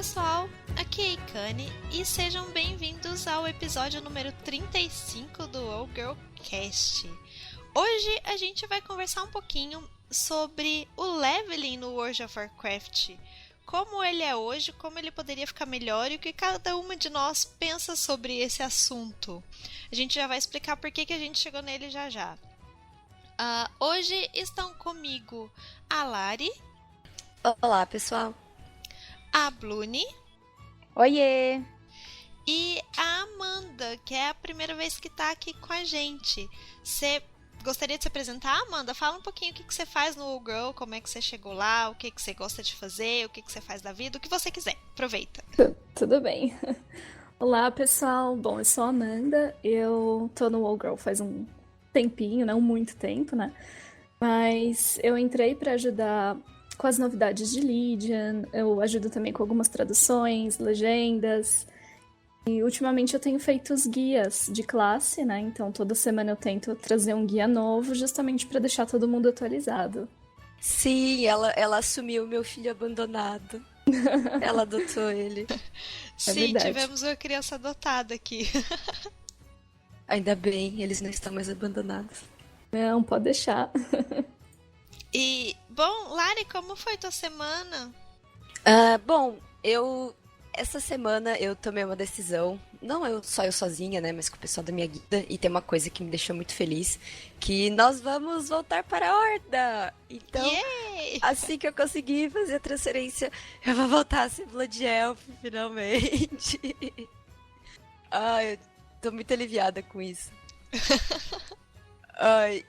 pessoal, aqui é Ikane e sejam bem-vindos ao episódio número 35 do All Girl Cast. Hoje a gente vai conversar um pouquinho sobre o leveling no World of Warcraft, como ele é hoje, como ele poderia ficar melhor e o que cada uma de nós pensa sobre esse assunto. A gente já vai explicar por que a gente chegou nele já já. Hoje estão comigo a Lari. Olá, pessoal. A Blune. Oiê! E a Amanda, que é a primeira vez que tá aqui com a gente. Você gostaria de se apresentar, Amanda? Fala um pouquinho o que você faz no All Girl, como é que você chegou lá, o que você gosta de fazer, o que você faz da vida, o que você quiser. Aproveita. Tudo bem. Olá, pessoal. Bom, eu sou a Amanda. Eu tô no All Girl faz um tempinho, não muito tempo, né? Mas eu entrei pra ajudar com as novidades de Legion, eu ajudo também com algumas traduções, legendas, e ultimamente eu tenho feito os guias de classe, né? Então toda semana eu tento trazer um guia novo, justamente para deixar todo mundo atualizado. Sim, ela assumiu meu filho abandonado. Ela adotou ele. Sim, tivemos uma criança adotada aqui. Ainda bem, eles não estão mais abandonados. Não, pode deixar. E, bom, Lari, como foi tua semana? Bom, essa semana eu tomei uma decisão, não eu sozinha, né, mas com o pessoal da minha guilda, e tem uma coisa que me deixou muito feliz, que nós vamos voltar para a Horda! Então, assim que eu conseguir fazer a transferência, eu vou voltar a ser Blood Elf, finalmente. Eu tô muito aliviada com isso.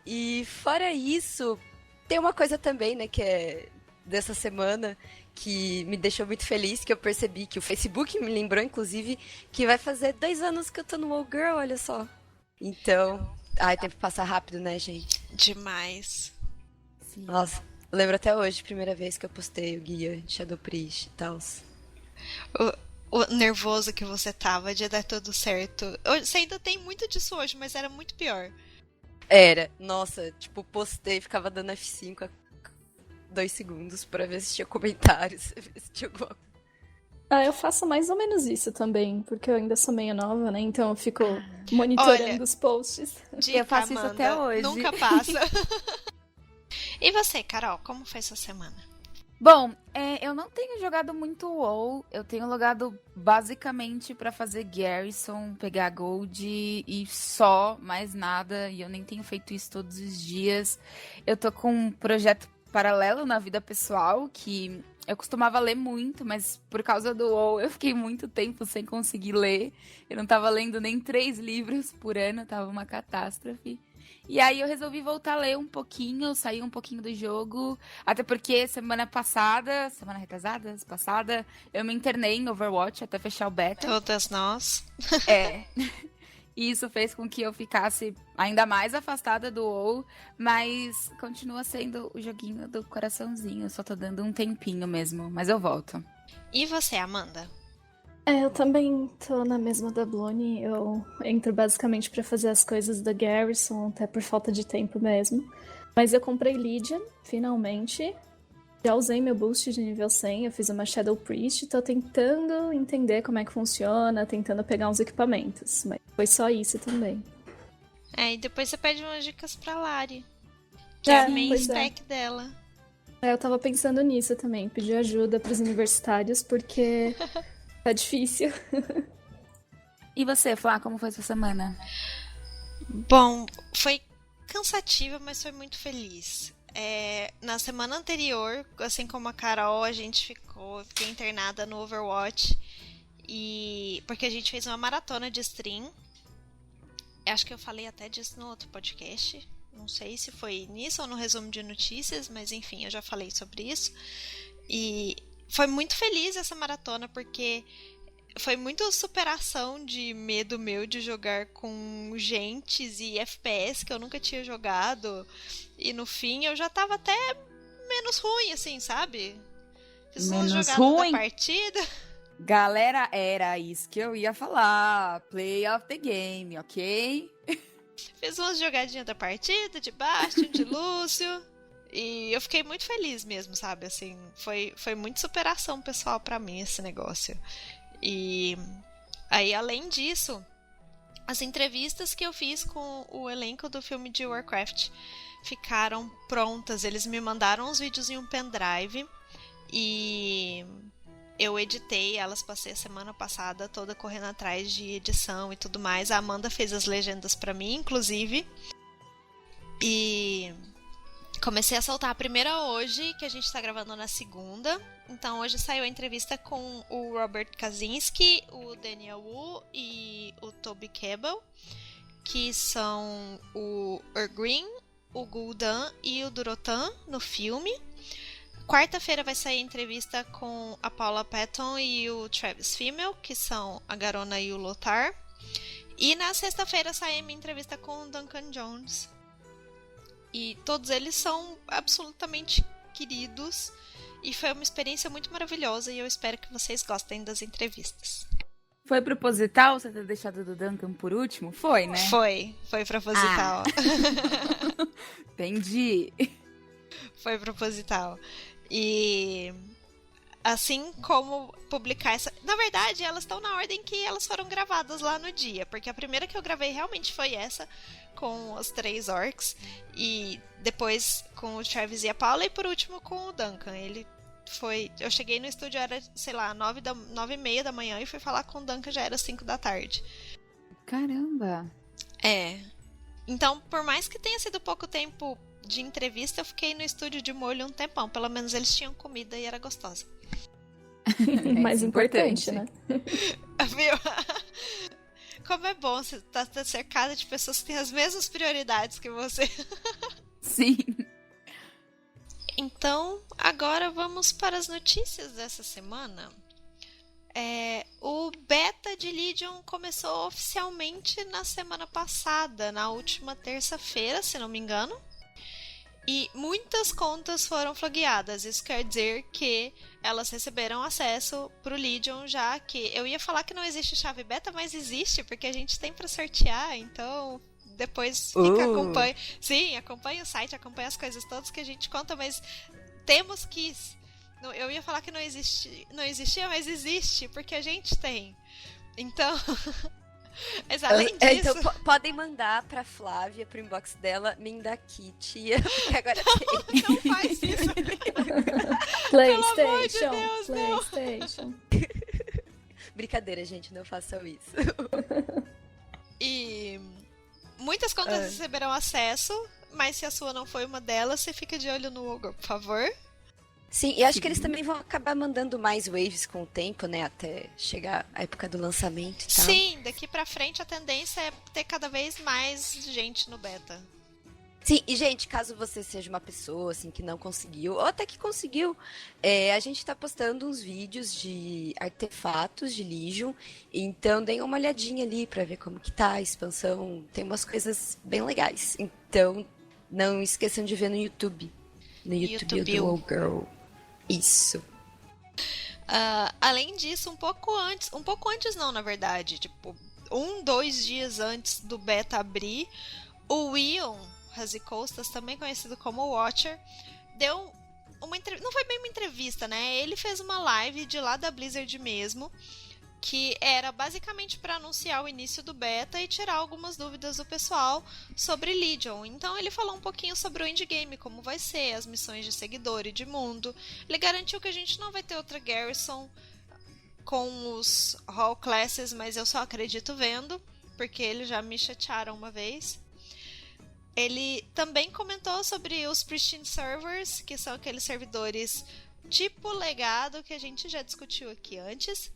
E fora isso, tem uma coisa também, né, que é dessa semana, que me deixou muito feliz, que eu percebi que o Facebook me lembrou, inclusive, que vai fazer 2 anos que eu tô no All Girl, olha só. Então, o tempo passa rápido, né, gente? Demais. Sim. Nossa, eu lembro até hoje, primeira vez que eu postei o guia de Shadow Priest e tal. O nervoso que você tava de dar tudo certo. Você ainda tem muito disso hoje, mas era muito pior. Era, nossa, tipo, postei, ficava dando F5 a 2 segundos pra ver se tinha comentários, ver se tinha alguma... Eu faço mais ou menos isso também, porque eu ainda sou meio nova, né? Então eu fico monitorando os posts. Dica, eu faço Amanda, isso até hoje. Nunca passa. E você, Carol, como foi sua semana? Bom, eu não tenho jogado muito WoW, eu tenho jogado basicamente pra fazer Garrison, pegar Gold e só, mais nada, e eu nem tenho feito isso todos os dias. Eu tô com um projeto paralelo na vida pessoal, que eu costumava ler muito, mas por causa do WoW eu fiquei muito tempo sem conseguir ler. Eu não tava lendo nem 3 livros por ano, tava uma catástrofe. E aí eu resolvi voltar a ler um pouquinho, sair um pouquinho do jogo, até porque semana retrasada, eu me internei em Overwatch até fechar o beta. Todas nós. E isso fez com que eu ficasse ainda mais afastada do WoW, mas continua sendo o joguinho do coraçãozinho, só tô dando um tempinho mesmo, mas eu volto. E você, Amanda? Eu também tô na mesma da Blune, eu entro basicamente pra fazer as coisas da Garrison, até por falta de tempo mesmo. Mas eu comprei Legion, finalmente. Já usei meu boost de nível 100, eu fiz uma Shadow Priest, tô tentando entender como é que funciona, tentando pegar uns equipamentos, mas foi só isso também. E depois você pede umas dicas pra Lari, que é a main spec dela. Eu tava pensando nisso também, pedir ajuda pros universitários, porque... tá difícil. E você, Flá, como foi sua semana? Bom, foi cansativa, mas foi muito feliz. Na semana anterior, assim como a Carol, fiquei internada no Overwatch. Porque a gente fez uma maratona de stream. Acho que eu falei até disso no outro podcast. Não sei se foi nisso ou no resumo de notícias, mas enfim, eu já falei sobre isso. E foi muito feliz essa maratona, porque foi muito superação de medo meu de jogar com gentes e FPS que eu nunca tinha jogado. E no fim eu já tava até menos ruim, assim, sabe? Fiz uma jogada da partida. Galera, era isso que eu ia falar. Play of the game, ok? Fiz umas jogadinhas da partida, de Bastion, de Lúcio. E eu fiquei muito feliz mesmo, sabe? Assim, foi muito superação pessoal pra mim esse negócio. E aí, além disso, as entrevistas que eu fiz com o elenco do filme de Warcraft ficaram prontas. Eles me mandaram os vídeos em um pendrive e eu editei elas, passei a semana passada toda correndo atrás de edição e tudo mais. A Amanda fez as legendas pra mim, inclusive. E comecei a soltar a primeira hoje, que a gente tá gravando na segunda. Então hoje saiu a entrevista com o Robert Kaczynski, o Daniel Wu e o Toby Kebbell, que são o Green, o Gul'dan e o Durotan no filme. Quarta-feira vai sair a entrevista com a Paula Patton e o Travis Fimmel, que são a Garona e o Lothar. E na sexta-feira sai a minha entrevista com o Duncan Jones. E todos eles são absolutamente queridos. E foi uma experiência muito maravilhosa. E eu espero que vocês gostem das entrevistas. Foi proposital você ter deixado do Duncan por último? Foi, né? Foi proposital. Entendi. Foi proposital. E assim como publicar essa... Na verdade, elas estão na ordem que elas foram gravadas lá no dia. Porque a primeira que eu gravei realmente foi essa, com os 3 orcs. E depois com o Travis e a Paula. E por último com o Duncan. Ele foi... Eu cheguei no estúdio, era, sei lá, 9h30 da manhã. E fui falar com o Duncan, já era 5 da tarde. Caramba. É. Então, por mais que tenha sido pouco tempo de entrevista, eu fiquei no estúdio de molho um tempão. Pelo menos eles tinham comida e era gostosa. Mais importante, né? Viu? Como é bom você estar cercada de pessoas que têm as mesmas prioridades que você. Sim. Então, agora vamos para as notícias dessa semana. O beta de Legion começou oficialmente na semana passada, na última terça-feira, se não me engano. E muitas contas foram flagueadas. Isso quer dizer que elas receberam acesso pro Legion, já que eu ia falar que não existe chave beta, mas existe, porque a gente tem para sortear, então depois acompanha. Sim, acompanha o site, acompanha as coisas todas que a gente conta, mas temos quiz. Eu ia falar que não existia, mas existe, porque a gente tem. Então... Mas além disso... Então podem mandar pra Flávia, pro inbox dela, Mindakitia, porque agora tem. Não faz isso. PlayStation, Deus, PlayStation. Brincadeira, gente, não façam isso. E muitas contas receberão acesso, mas se a sua não foi uma delas, você fica de olho no Ogre, por favor. Sim, e acho que eles também vão acabar mandando mais waves com o tempo, né? Até chegar a época do lançamento e tal. Sim, daqui pra frente a tendência é ter cada vez mais gente no beta. Sim, e gente, caso você seja uma pessoa assim que não conseguiu, ou até que conseguiu, a gente tá postando uns vídeos de artefatos de Legion, então deem uma olhadinha ali pra ver como que tá a expansão, tem umas coisas bem legais. Então, não esqueçam de ver no YouTube. No YouTube do Old Girl. Isso. Além disso, um pouco antes não, na verdade, tipo, 2 dias antes do beta abrir, o Ion Razicostas, também conhecido como Watcher, deu uma entrevista, não foi bem uma entrevista, né? Ele fez uma live de lá da Blizzard mesmo, que era basicamente para anunciar o início do beta e tirar algumas dúvidas do pessoal sobre Legion. Então ele falou um pouquinho sobre o endgame, como vai ser, as missões de seguidor e de mundo. Ele garantiu que a gente não vai ter outra Garrison com os Hall Classes, mas eu só acredito vendo, porque eles já me chatearam uma vez. Ele também comentou sobre os Pristine Servers, que são aqueles servidores tipo legado que a gente já discutiu aqui antes.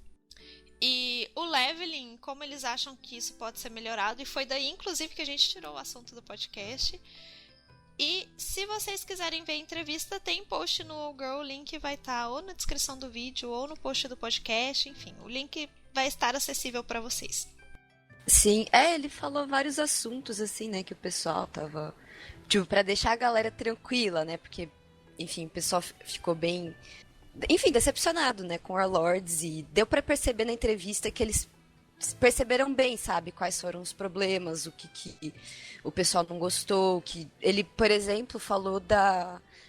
E o leveling, como eles acham que isso pode ser melhorado, e foi daí, inclusive, que a gente tirou o assunto do podcast. E se vocês quiserem ver a entrevista, tem post no Old Girl, o link vai estar ou na descrição do vídeo ou no post do podcast, enfim, o link vai estar acessível para vocês. Sim, ele falou vários assuntos, assim, né, que o pessoal tava... Tipo, pra deixar a galera tranquila, né, porque, enfim, o pessoal ficou bem... Enfim, decepcionado, né, com Warlords, e deu pra perceber na entrevista que eles perceberam bem, sabe, quais foram os problemas, o que o pessoal não gostou, que ele, por exemplo, falou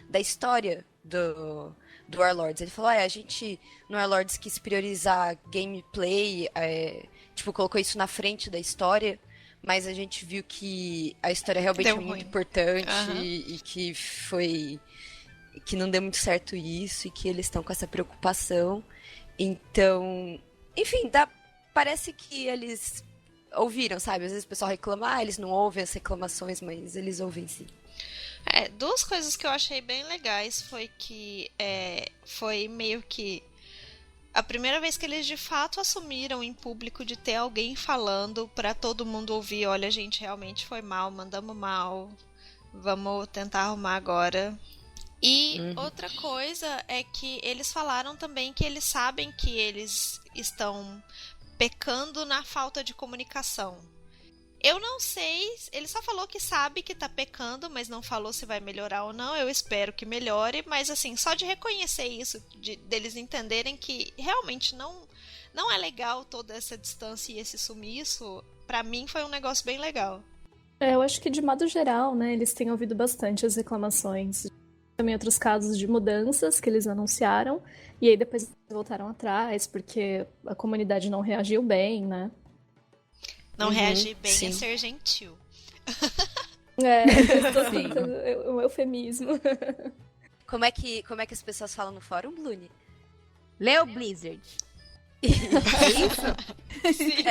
da história do Warlords. Ele falou, a gente no Warlords quis priorizar gameplay, tipo, colocou isso na frente da história, mas a gente viu que a história realmente Deu é muito ruim. importante Aham. e que não deu muito certo isso e que eles estão com essa preocupação. Então, enfim, parece que eles ouviram, sabe? Às vezes o pessoal reclama, eles não ouvem as reclamações, mas eles ouvem sim. Duas coisas que eu achei bem legais foi que foi meio que a primeira vez que eles de fato assumiram em público de ter alguém falando pra todo mundo ouvir, olha, gente, realmente foi mal, mandamos mal, vamos tentar arrumar agora. E outra coisa é que eles falaram também que eles sabem que eles estão pecando na falta de comunicação. Eu não sei, ele só falou que sabe que tá pecando, mas não falou se vai melhorar ou não. Eu espero que melhore, mas assim, só de reconhecer isso, deles entenderem que realmente não é legal toda essa distância e esse sumiço, pra mim foi um negócio bem legal. Eu acho que de modo geral, né, eles têm ouvido bastante as reclamações. Também outros casos de mudanças que eles anunciaram, e aí depois voltaram atrás, porque a comunidade não reagiu bem, né? Não reagir bem sim. é ser gentil. Estou Sim. tentando um eufemismo. Como é que as pessoas falam no fórum, Blune? Leo Blizzard. Sim.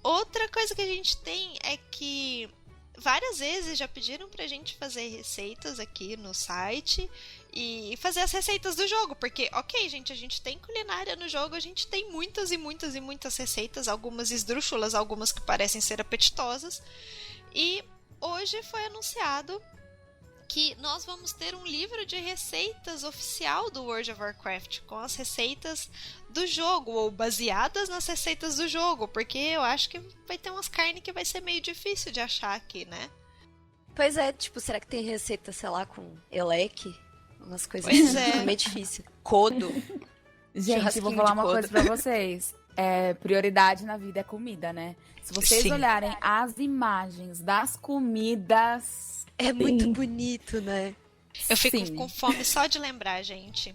Outra coisa que a gente tem é que várias vezes já pediram pra gente fazer receitas aqui no site e fazer as receitas do jogo, porque, ok, gente, a gente tem culinária no jogo, a gente tem muitas e muitas e muitas receitas, algumas esdrúxulas, algumas que parecem ser apetitosas, e hoje foi anunciado que nós vamos ter um livro de receitas oficial do World of Warcraft, com as receitas do jogo, ou baseadas nas receitas do jogo, porque eu acho que vai ter umas carnes que vai ser meio difícil de achar aqui, né? Pois é, tipo, será que tem receita, sei lá, com Elec? Umas coisas Pois assim, é. meio difícil. Codo. Gente, Churrasquinho vou falar de uma codo. coisa pra vocês. Prioridade na vida é comida, né? Se vocês Sim. olharem as imagens das comidas... É muito bonito, né? Eu fico Sim. com fome só de lembrar, gente.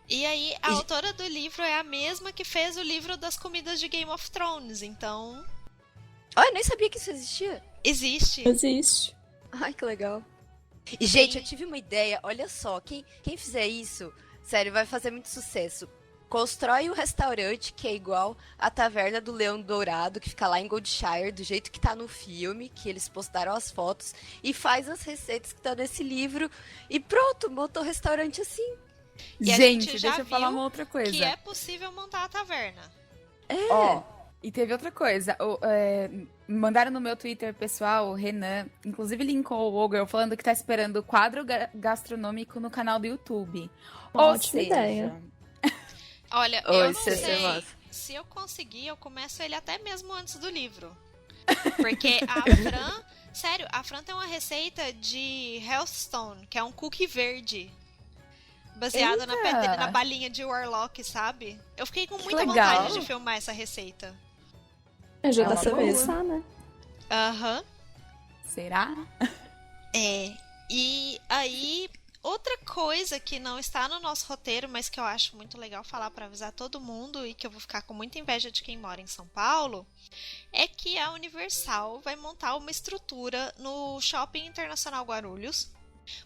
E aí, a autora do livro é a mesma que fez o livro das comidas de Game of Thrones, então Olha, eu nem sabia que isso existia. existe. Existe. Ai, que legal. E, gente, eu tive uma ideia. Olha só, quem fizer isso, sério, vai fazer muito sucesso. Constrói um restaurante que é igual a Taverna do Leão Dourado, que fica lá em Goldshire, do jeito que tá no filme, que eles postaram as fotos, e faz as receitas que tá nesse livro, e pronto, montou o restaurante assim. E a Gente, gente já deixa eu falar viu uma outra coisa. Que é possível montar a taverna. Ó, e teve outra coisa. Me mandaram no meu Twitter pessoal, o Renan, inclusive linkou o Ogre falando que tá esperando o quadro gastronômico no canal do YouTube. Uma Ou ótima seja, ideia. Olha, Oi, eu não Cê, sei. massa. Se eu conseguir, eu começo ele até mesmo antes do livro. Porque a Fran... Sério, a Fran tem uma receita de Hearthstone, que é um cookie verde. Baseado na balinha de Warlock, sabe? Eu fiquei com muita legal. vontade de filmar essa receita. Já É dá uma pra boa. pensar, né? Aham. será? E aí, outra coisa que não está no nosso roteiro, mas que eu acho muito legal falar para avisar todo mundo e que eu vou ficar com muita inveja de quem mora em São Paulo, é que a Universal vai montar uma estrutura no Shopping Internacional Guarulhos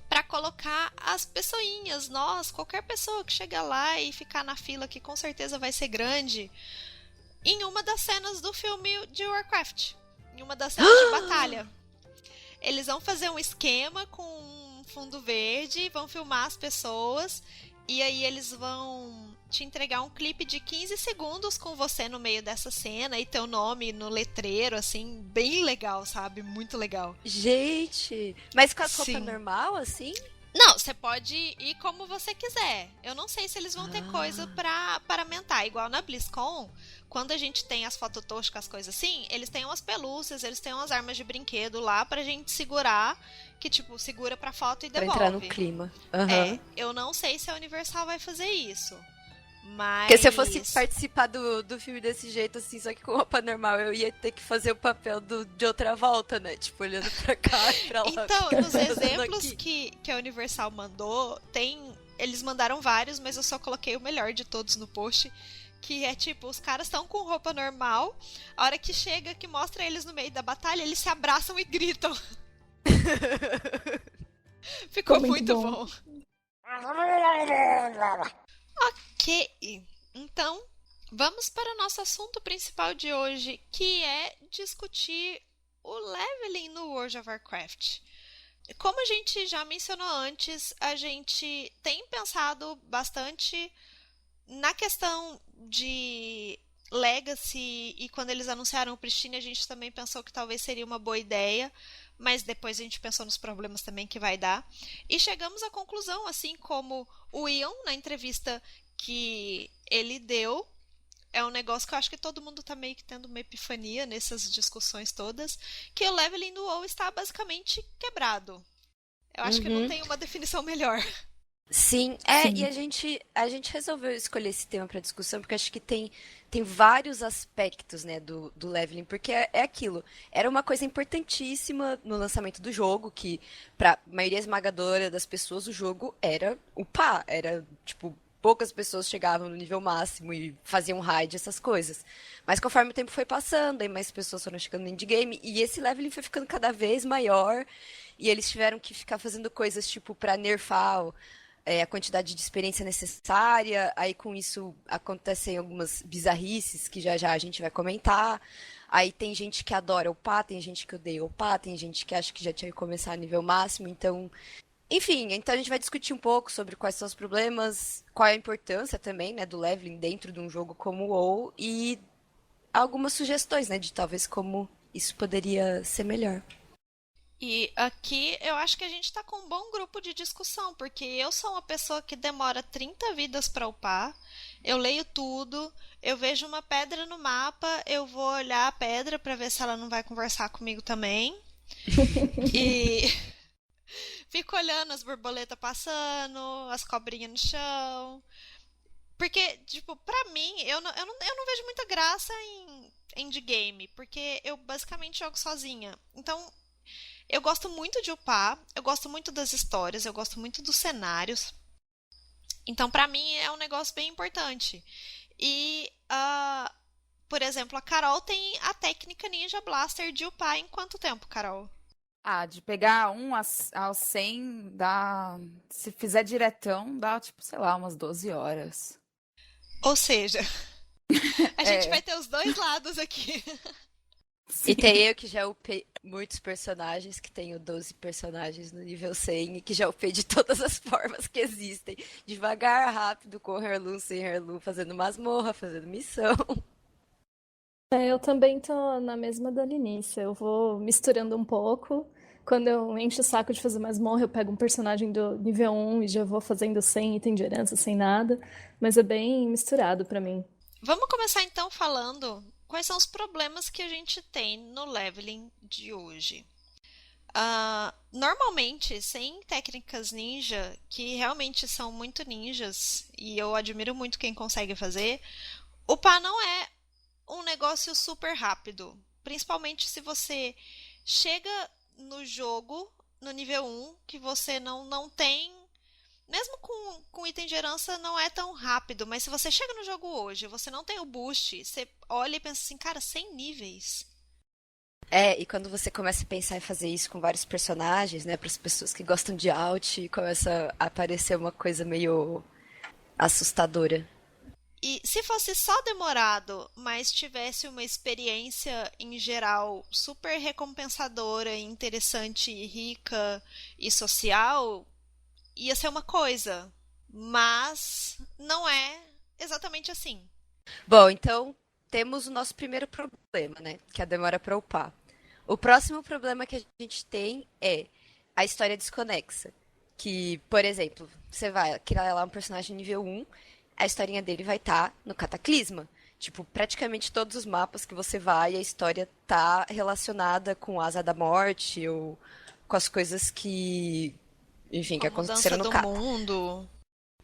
para colocar as pessoinhas, qualquer pessoa que chega lá e ficar na fila, que com certeza vai ser grande, em uma das cenas do filme de Warcraft, em uma das cenas de batalha. Eles vão fazer um esquema com um fundo verde, vão filmar as pessoas e aí eles vão te entregar um clipe de 15 segundos com você no meio dessa cena e teu nome no letreiro, assim, bem legal, sabe? Muito legal. Gente, mas com as roupas Sim. normal, assim? Não, você pode ir como você quiser. Eu não sei se eles vão ter coisa pra paramentar. Igual na BlizzCon, quando a gente tem as fototoscas, as coisas assim, eles têm umas pelúcias, eles têm umas armas de brinquedo lá pra gente segurar, que tipo, segura pra foto e Pra devolve. entrar no clima. Eu não sei se a Universal vai fazer isso. Porque se eu fosse Mas. participar do filme desse jeito, assim, só que com roupa normal, eu ia ter que fazer o papel de outra volta, né? Tipo, olhando pra cá e pra lá. Então, O que eu nos tô fazendo exemplos aqui? que a Universal mandou, tem. Eles mandaram vários, mas eu só coloquei o melhor de todos no post. Que é tipo, os caras estão com roupa normal, a hora que chega, que mostra eles no meio da batalha, eles se abraçam e gritam. Ficou Ficou muito muito bom. bom. Ok, então vamos para o nosso assunto principal de hoje, que é discutir o leveling no World of Warcraft. Como a gente já mencionou antes, a gente tem pensado bastante na questão de Legacy, e quando eles anunciaram o Pristine, a gente também pensou que talvez seria uma boa ideia, mas depois a gente pensou nos problemas também que vai dar. E chegamos à conclusão, assim como o Ion, na entrevista que ele deu, é um negócio que eu acho que todo mundo tá meio que tendo uma epifania nessas discussões todas, que o leveling do WoW está basicamente quebrado. Eu acho que não Uhum. tem uma definição melhor. Sim, e Sim. a gente resolveu escolher esse tema para discussão porque acho que tem vários aspectos, né, do leveling, porque é aquilo, era uma coisa importantíssima no lançamento do jogo, que para maioria esmagadora das pessoas o jogo era upar, era tipo poucas pessoas chegavam no nível máximo e faziam raid, essas coisas. Mas conforme o tempo foi passando, aí mais pessoas foram chegando no endgame e esse leveling foi ficando cada vez maior e eles tiveram que ficar fazendo coisas tipo para nerfar a quantidade de experiência necessária, aí com isso acontecem algumas bizarrices que já já a gente vai comentar. Aí tem gente que adora upar, tem gente que odeia upar, tem gente que acha que já tinha que começar a nível máximo, então. Enfim, então a gente vai discutir um pouco sobre quais são os problemas, qual é a importância também, né, do leveling dentro de um jogo como o WoW e algumas sugestões, né, de talvez como isso poderia ser melhor. E aqui eu acho que a gente tá com um bom grupo de discussão, porque eu sou uma pessoa que demora 30 vidas pra upar, eu leio tudo, eu vejo uma pedra no mapa, eu vou olhar a pedra pra ver se ela não vai conversar comigo também. E fico olhando as borboletas passando, as cobrinhas no chão. Porque, tipo, pra mim, eu não vejo muita graça em endgame, porque eu basicamente jogo sozinha. Então, eu gosto muito de upar, eu gosto muito das histórias, eu gosto muito dos cenários. Então, pra mim, é um negócio bem importante. E, por exemplo, a Carol tem a técnica Ninja Blaster de upar em quanto tempo, Carol? Ah, de pegar ao 100, dá. Se fizer diretão, dá, tipo, sei lá, umas 12 horas. Ou seja, a gente vai É, ter os dois lados aqui. E sim. tem eu que já upei muitos personagens, que tenho 12 personagens no nível 100 e que já upei de todas as formas que existem. Devagar, rápido, com Heirloom, sem Heirloom, fazendo masmorra, fazendo missão. Eu também tô na mesma da Linice. Eu vou misturando um pouco. Quando eu encho o saco de fazer masmorra, eu pego um personagem do nível 1 e já vou fazendo sem item de herança, sem nada. Mas é bem misturado pra mim. Vamos começar então falando quais são os problemas que a gente tem no leveling de hoje. Normalmente, sem técnicas ninja, que realmente são muito ninjas, e eu admiro muito quem consegue fazer, upar não é um negócio super rápido. Principalmente se você chega no jogo, no nível 1, que você não tem. Mesmo com item de herança não é tão rápido, mas se você chega no jogo hoje, você não tem o boost, você olha e pensa assim, cara, 100 níveis. E quando você começa a pensar em fazer isso com vários personagens, né, para as pessoas que gostam de alt, começa a aparecer uma coisa meio assustadora. E se fosse só demorado, mas tivesse uma experiência em geral super recompensadora, interessante, rica e social, ia ser uma coisa. Mas não é exatamente assim. Bom, então temos o nosso primeiro problema, né, que é a demora para upar. O próximo problema que a gente tem é a história desconexa. Que, por exemplo, você vai criar lá um personagem nível 1, a historinha dele vai estar no Cataclisma. Tipo, praticamente todos os mapas que você vai, a história tá relacionada com Asa da Morte ou com as coisas que, enfim, Com que a mudança aconteceram no do Cata. mundo.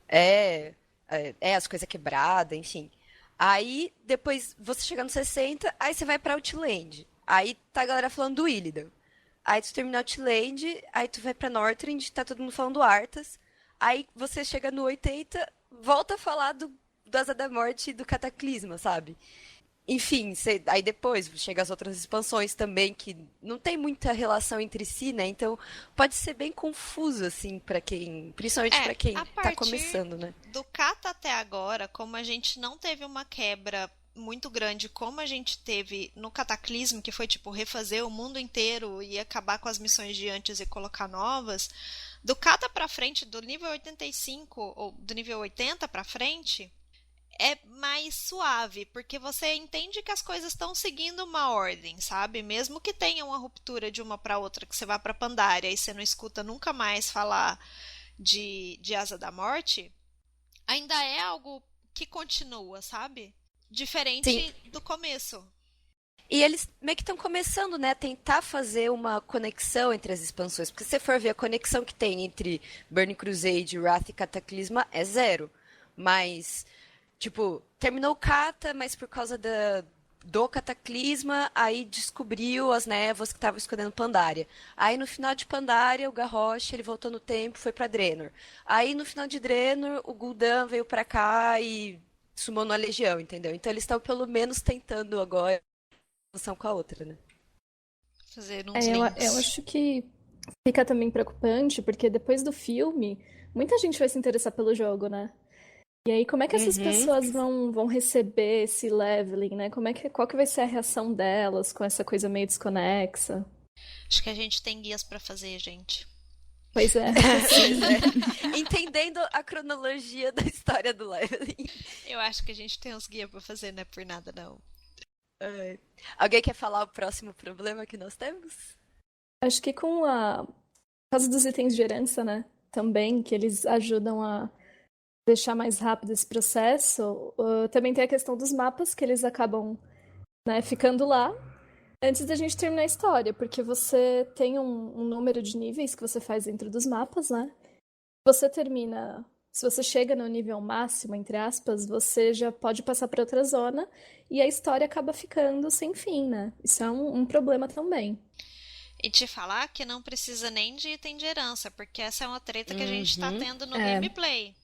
É, as coisas quebradas, enfim. Aí, depois, você chega no 60, aí você vai pra Outland. Aí tá a galera falando do Illidan. Aí tu termina Outland, aí tu vai pra Northrend, tá todo mundo falando do Arthas. Aí você chega no 80, volta a falar do Asa da Morte e do Cataclisma, sabe? Enfim, aí depois chega as outras expansões também, que não tem muita relação entre si, né? Então pode ser bem confuso, assim, pra quem. Principalmente pra quem A tá partir começando, né? do Kata até agora, como a gente não teve uma quebra muito grande como a gente teve no Cataclismo, que foi tipo refazer o mundo inteiro e acabar com as missões de antes e colocar novas, do Kata pra frente, do nível 85 ou do nível 80 pra frente, é mais suave, porque você entende que as coisas estão seguindo uma ordem, sabe? Mesmo que tenha uma ruptura de uma para outra, que você vá para Pandaria e você não escuta nunca mais falar de Asa da Morte, ainda é algo que continua, sabe? Sim. Diferente do começo. E eles meio que estão começando, né, a tentar fazer uma conexão entre as expansões. Porque se você for ver a conexão que tem entre Burning Crusade, Wrath e Cataclisma é zero. Mas, tipo, terminou o Cata, mas por causa do Cataclisma, aí descobriu as névoas que estavam escondendo Pandaria. Aí no final de Pandaria, o Garrosh, ele voltou no tempo, foi pra Draenor. Aí no final de Draenor, o Gul'dan veio pra cá e summonou a Legião, entendeu? Então eles estão pelo menos tentando agora relação com a outra, né? Fazer uns Eu links. acho que fica também preocupante, porque depois do filme, muita gente vai se interessar pelo jogo, né? E aí, como é que essas Uhum. pessoas vão receber esse leveling, né? Qual que vai ser a reação delas com essa coisa meio desconexa? Acho que a gente tem guias para fazer, gente. Pois é. Pois é. Entendendo a cronologia da história do leveling. Eu acho que a gente tem uns guias para fazer, não é por nada, não. Ai. Alguém quer falar o próximo problema que nós temos? Acho que por causa dos itens de herança, né? Também, que eles ajudam a deixar mais rápido esse processo. Também tem a questão dos mapas, que eles acabam, né, ficando lá antes da gente terminar a história, porque você tem um número de níveis que você faz dentro dos mapas, né? Você termina. Se você chega no nível máximo, entre aspas, você já pode passar para outra zona e a história acaba ficando sem fim, né? Isso é um problema também. E te falar que não precisa nem de item de herança, porque essa é uma treta que a gente está Uhum. tendo no É, gameplay.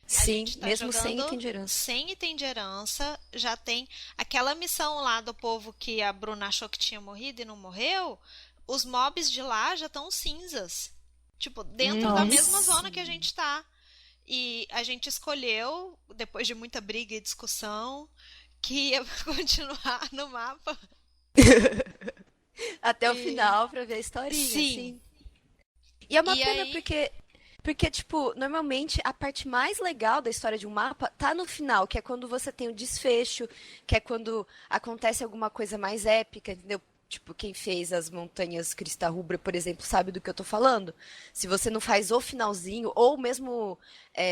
A Sim, gente tá mesmo sem item jogando de herança. sem item de herança, já tem aquela missão lá do povo que a Bruna achou que tinha morrido e não morreu. Os mobs de lá já estão cinzas. Tipo, dentro da mesma nossa. zona que a gente tá. E a gente escolheu, depois de muita briga e discussão, que ia continuar no mapa. Até o E final pra ver a historinha, sim. assim. E é uma E pena aí, porque, tipo, normalmente a parte mais legal da história de um mapa tá no final, que é quando você tem o desfecho, que é quando acontece alguma coisa mais épica, entendeu? Tipo, quem fez as Montanhas Crista Rubra, por exemplo, sabe do que eu tô falando. Se você não faz o finalzinho, ou mesmo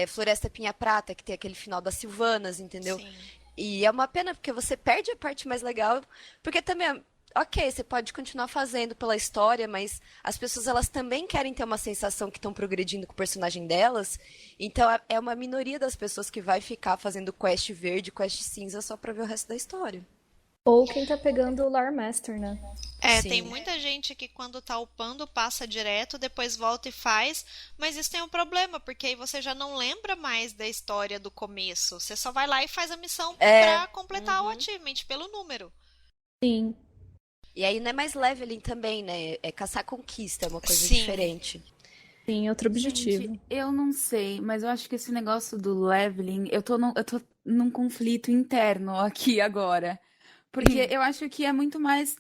Floresta Pinha Prata, que tem aquele final das Silvanas, entendeu? sim. E é uma pena, porque você perde a parte mais legal, porque também, ok, você pode continuar fazendo pela história, mas as pessoas elas também querem ter uma sensação que estão progredindo com o personagem delas, então é uma minoria das pessoas que vai ficar fazendo quest verde, quest cinza só pra ver o resto da história. Ou quem tá pegando o Lore Master, né? É, tem Sim. muita gente que quando tá upando passa direto, depois volta e faz, mas isso tem um problema, porque aí você já não lembra mais da história do começo. Você só vai lá e faz a missão É. pra completar o Uhum. achievement pelo número. Sim, E aí não é mais leveling também, né? É caçar conquista, é uma coisa Sim. diferente. sim, outro Gente, objetivo. eu não sei, mas eu acho que esse negócio do leveling, eu tô num conflito interno aqui agora. Porque eu acho que é muito mais,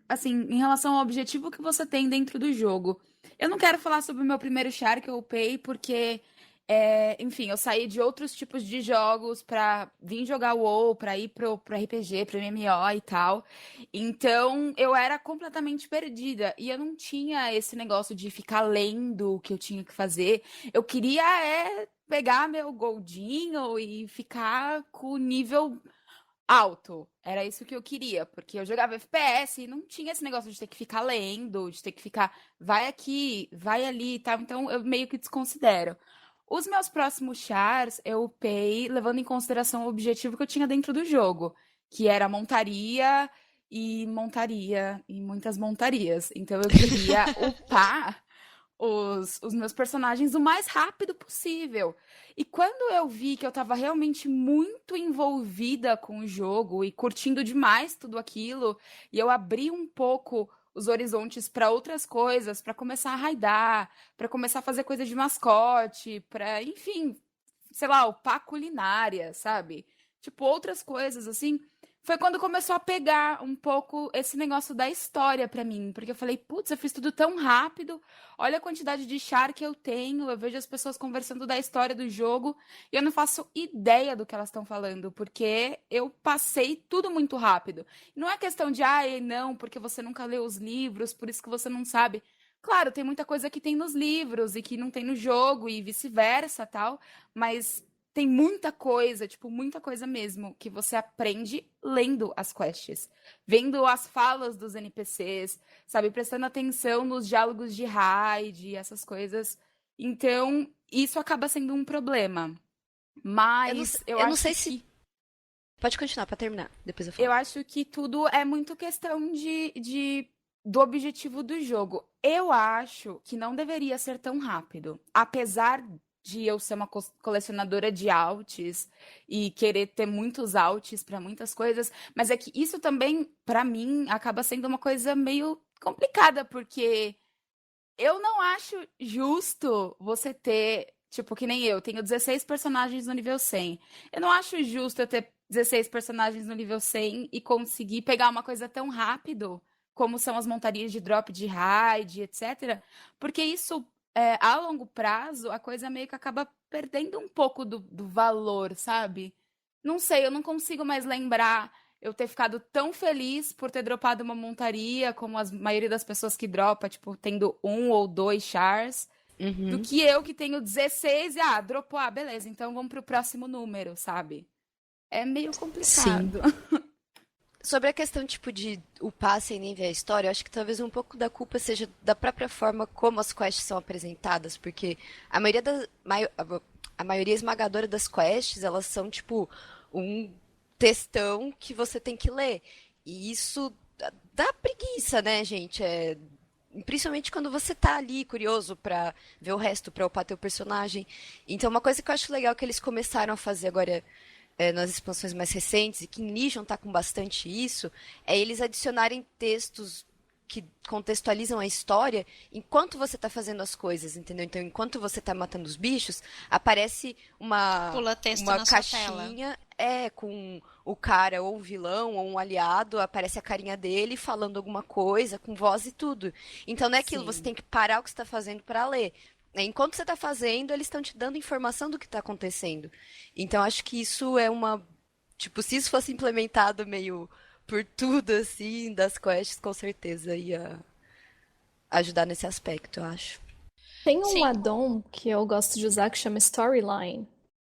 assim, em relação ao objetivo que você tem dentro do jogo. Eu não quero falar sobre o meu primeiro char que eu upei, porque, enfim, eu saí de outros tipos de jogos pra vir jogar o WoW, pra ir pro RPG, pro MMO e tal. Então, eu era completamente perdida. E eu não tinha esse negócio de ficar lendo o que eu tinha que fazer. Eu queria, pegar meu goldinho e ficar com o nível alto. Era isso que eu queria, porque eu jogava FPS e não tinha esse negócio de ter que ficar lendo, de ter que ficar, vai aqui, vai ali e tal. Então eu meio que desconsidero. Os meus próximos chars eu upei levando em consideração o objetivo que eu tinha dentro do jogo, que era montaria e muitas montarias. Então eu queria upar os meus personagens o mais rápido possível. E quando eu vi que eu tava realmente muito envolvida com o jogo e curtindo demais tudo aquilo, e eu abri um pouco os horizontes para outras coisas, para começar a raidar, para começar a fazer coisa de mascote, para, enfim, sei lá, upar culinária, sabe? Tipo, outras coisas assim. Foi quando começou a pegar um pouco esse negócio da história pra mim, porque eu falei, putz, eu fiz tudo tão rápido. Olha a quantidade de char que eu tenho, eu vejo as pessoas conversando da história do jogo e eu não faço ideia do que elas estão falando, porque eu passei tudo muito rápido. Não é questão de, não, porque você nunca leu os livros, por isso que você não sabe. Claro, tem muita coisa que tem nos livros e que não tem no jogo e vice-versa, tal, mas tem muita coisa, tipo, muita coisa mesmo, que você aprende lendo as quests, vendo as falas dos NPCs, sabe, prestando atenção nos diálogos de raid, essas coisas. Então, isso acaba sendo um problema. Mas eu eu não acho sei que se. Pode continuar pra terminar, depois eu eu falo. acho que tudo é muito questão do objetivo do jogo. Eu acho que não deveria ser tão rápido. Apesar de eu ser uma colecionadora de alts e querer ter muitos alts para muitas coisas, mas é que isso também, para mim, acaba sendo uma coisa meio complicada, porque eu não acho justo você ter, tipo, que nem eu, tenho 16 personagens no nível 100. Eu não acho justo eu ter 16 personagens no nível 100 e conseguir pegar uma coisa tão rápido, como são as montarias de drop de raid, etc. Porque isso, a longo prazo, a coisa meio que acaba perdendo um pouco do valor, sabe? Não sei, eu não consigo mais lembrar eu ter ficado tão feliz por ter dropado uma montaria, como a maioria das pessoas que dropa, tipo, tendo um ou dois chars, do Uhum. que eu que tenho 16 e, dropou, beleza, então vamos pro próximo número, sabe? É meio Sim. complicado. Sobre a questão, tipo, de upar sem nem ver a história, eu acho que talvez um pouco da culpa seja da própria forma como as quests são apresentadas, porque a maioria a maioria esmagadora das quests, elas são, tipo, um textão que você tem que ler. E isso dá preguiça, né, gente? Principalmente quando você tá ali curioso pra ver o resto, pra upar teu personagem. Então, uma coisa que eu acho legal que eles começaram a fazer agora nas expansões mais recentes, e que em Legion tá com bastante isso, é eles adicionarem textos que contextualizam a história enquanto você tá fazendo as coisas, entendeu? Então, enquanto você tá matando os bichos, aparece Pula texto uma na sua tela. caixinha com o cara, ou um vilão, ou um aliado, aparece a carinha dele falando alguma coisa, com voz e tudo. Então, não é aquilo, você Sim. tem que parar o que você tá fazendo para ler. Enquanto você está fazendo, eles estão te dando informação do que está acontecendo. Então, acho que isso é uma. Tipo, se isso fosse implementado meio por tudo, assim, das quests, com certeza ia ajudar nesse aspecto, eu acho. Tem um Sim, addon que eu gosto de usar que chama Storyline.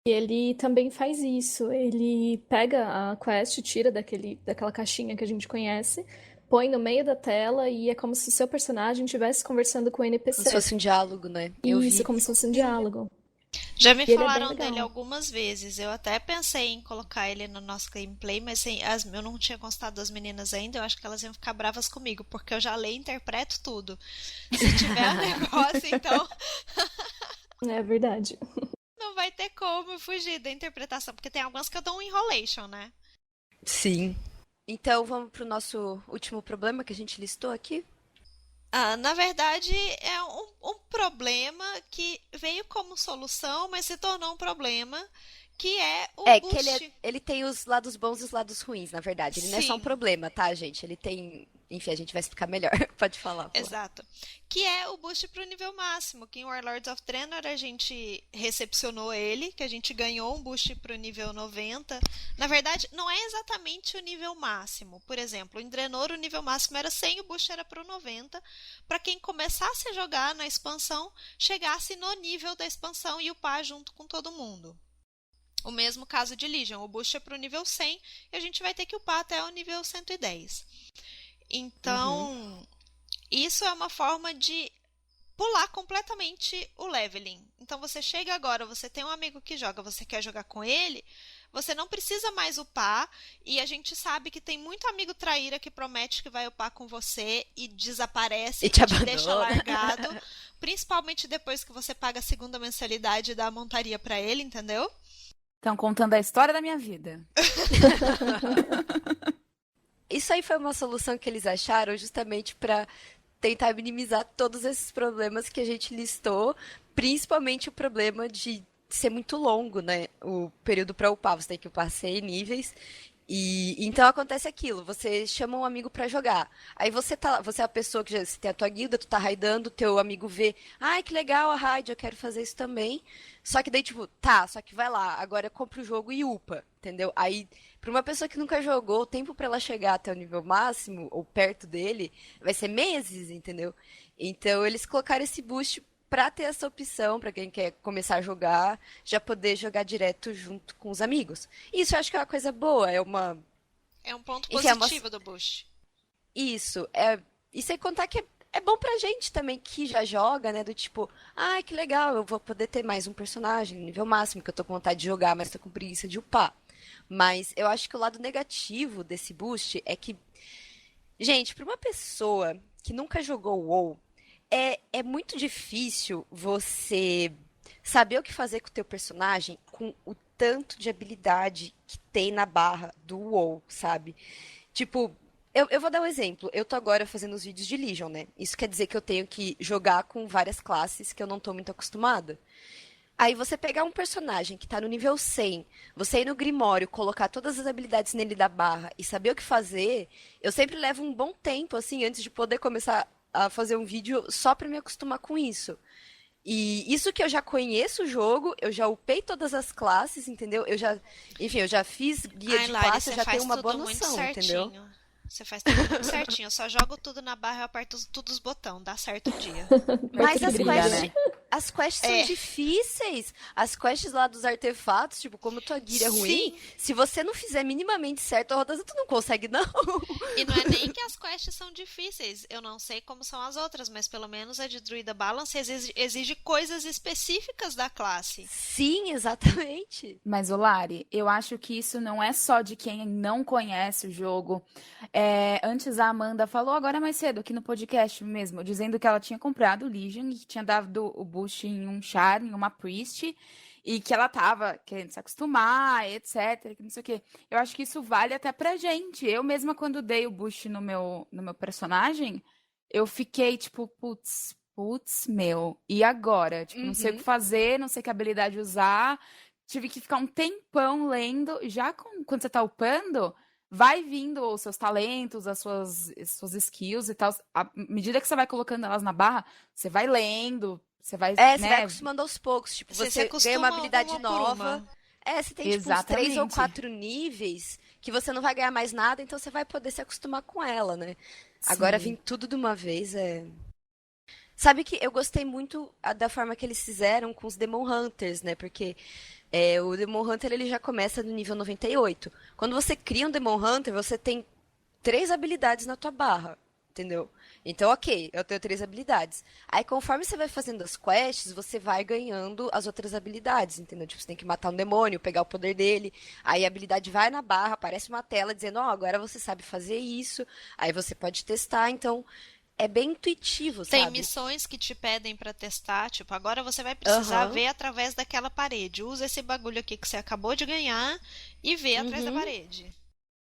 E ele também faz isso. Ele pega a quest, tira daquela caixinha que a gente conhece, põe no meio da tela e é como se o seu personagem estivesse conversando com o Como se NPC. fosse um diálogo, né? Eu Isso, vi. como se fosse um diálogo. já me E ele é bem falaram dele legal. algumas vezes. Eu até pensei em colocar ele no nosso gameplay, mas assim, eu não tinha consultado as meninas ainda. Eu acho que elas iam ficar bravas comigo, porque eu já leio e interpreto tudo. Se tiver um negócio, então É verdade. não vai ter como fugir da interpretação, porque tem algumas que eu dou um enrolation, né? Sim. Então, vamos pro nosso último problema que a gente listou aqui? Na verdade, é um problema que veio como solução, mas se tornou um problema, que é o É, que boost. ele tem os lados bons e os lados ruins, na verdade. Ele não é só um Sim, problema, tá, gente? Ele tem. Enfim, a gente vai explicar melhor. Pode falar, pô. exato. Que é o boost para o nível máximo. Que em Warlords of Draenor a gente recepcionou ele, que a gente ganhou um boost para o nível 90. Na verdade, não é exatamente o nível máximo. Por exemplo, em Draenor o nível máximo era 100, o boost era para o 90. Para quem começasse a jogar na expansão, chegasse no nível da expansão e upar junto com todo mundo. O mesmo caso de Legion, o boost é para o nível 100 e a gente vai ter que upar até o nível 110. Uhum. Então, isso é uma forma de pular completamente o leveling. Então você chega agora, você tem um amigo que joga, você quer jogar com ele, você não precisa mais upar, e a gente sabe que tem muito amigo traíra que promete que vai upar com você e desaparece E te deixa abandona. largado, principalmente depois que você paga a segunda mensalidade e dá a montaria pra ele, entendeu? Estão contando a história da minha vida. Isso aí foi uma solução que eles acharam justamente para tentar minimizar todos esses problemas que a gente listou, principalmente o problema de ser muito longo, né? O período para upar, você tem que upar 100 níveis. E então acontece aquilo, você chama um amigo pra jogar. Aí você é a pessoa que já você tem a tua guilda, tu tá raidando, teu amigo vê, ai, que legal a raid, eu quero fazer isso também. Só que daí tipo, tá, só que vai lá, agora compra o jogo e upa, entendeu? Aí, pra uma pessoa que nunca jogou, o tempo pra ela chegar até o nível máximo ou perto dele vai ser meses, entendeu? Então eles colocaram esse boost pra ter essa opção, pra quem quer começar a jogar, já poder jogar direto junto com os amigos. Isso eu acho que é uma coisa boa, é uma. É um ponto Enfim, é uma. positivo do Bush. Isso, é. E sem contar que é bom pra gente também que já joga, né? Do tipo, ai, que legal, eu vou poder ter mais um personagem, nível máximo, que eu tô com vontade de jogar, mas tô com preguiça de upar. Mas eu acho que o lado negativo desse boost é que, gente, pra uma pessoa que nunca jogou WoW, é muito difícil você saber o que fazer com o teu personagem com o tanto de habilidade que tem na barra do WoW, sabe? Tipo, eu vou dar um exemplo. Eu tô agora fazendo os vídeos de Legion, né? Isso quer dizer que eu tenho que jogar com várias classes que eu não tô muito acostumada. Aí você pegar um personagem que tá no nível 100, você ir no Grimório, colocar todas as habilidades nele da barra e saber o que fazer, eu sempre levo um bom tempo, assim, antes de poder começar a fazer um vídeo só pra me acostumar com isso. E isso que eu já conheço o jogo, eu já upei todas as classes, entendeu? Enfim, eu já fiz guia Ai, de Lari, classe, eu você já tenho faz uma boa tudo muito noção, entendeu? certinho. Você faz tudo muito certinho. Eu só jogo tudo na barra e aperto tudo os botões. Dá certo um dia. Mas Perto que brilha, né? as quests são É. difíceis. As quests lá dos artefatos, tipo, como tua guilda é ruim, Sim. se você não fizer minimamente certo a rotação, tu não consegue, não. E não é nem que as quests são difíceis. Eu não sei como são as outras, mas pelo menos a de Druida Balance exige coisas específicas da classe. Sim, exatamente. Mas, Olari, eu acho que isso não é só de quem não conhece o jogo. Antes a Amanda falou, agora mais cedo, aqui no podcast mesmo, dizendo que ela tinha comprado o Legion e que tinha dado o boost em um Char, em uma Priest, e que ela tava querendo se acostumar, etc, que não sei o quê. Eu acho que isso vale até pra gente. Eu mesma, quando dei o boost no meu personagem, eu fiquei tipo, putz, meu, e agora? Tipo, não sei o que Uhum. fazer, não sei que habilidade usar. Tive que ficar um tempão lendo. Já quando você tá upando, vai vindo os seus talentos, as suas skills e tal. À medida que você vai colocando elas na barra, você vai lendo, você vai, Você vai né? acostumando aos poucos. Tipo, Você se você ganha uma acostuma habilidade uma por nova. uma. Você tem tipo uns 3 ou Exatamente. 4 níveis que você não vai ganhar mais nada, então você vai poder se acostumar com ela, né? Agora Sim. vir tudo de uma vez é. Sabe que eu gostei muito da forma que eles fizeram com os Demon Hunters, né? Porque o Demon Hunter ele já começa no nível 98. Quando você cria um Demon Hunter, você tem 3 habilidades na tua barra, entendeu? Então, ok, eu tenho 3 habilidades. Aí, conforme você vai fazendo as quests, você vai ganhando as outras habilidades, entendeu? Tipo, você tem que matar um demônio, pegar o poder dele. Aí a habilidade vai na barra, aparece uma tela dizendo, ó, agora você sabe fazer isso. Aí você pode testar, então é bem intuitivo, Tem sabe? missões que te pedem pra testar, tipo, agora você vai precisar Aham. ver através daquela parede. Usa esse bagulho aqui que você acabou de ganhar e vê atrás da Uhum. parede.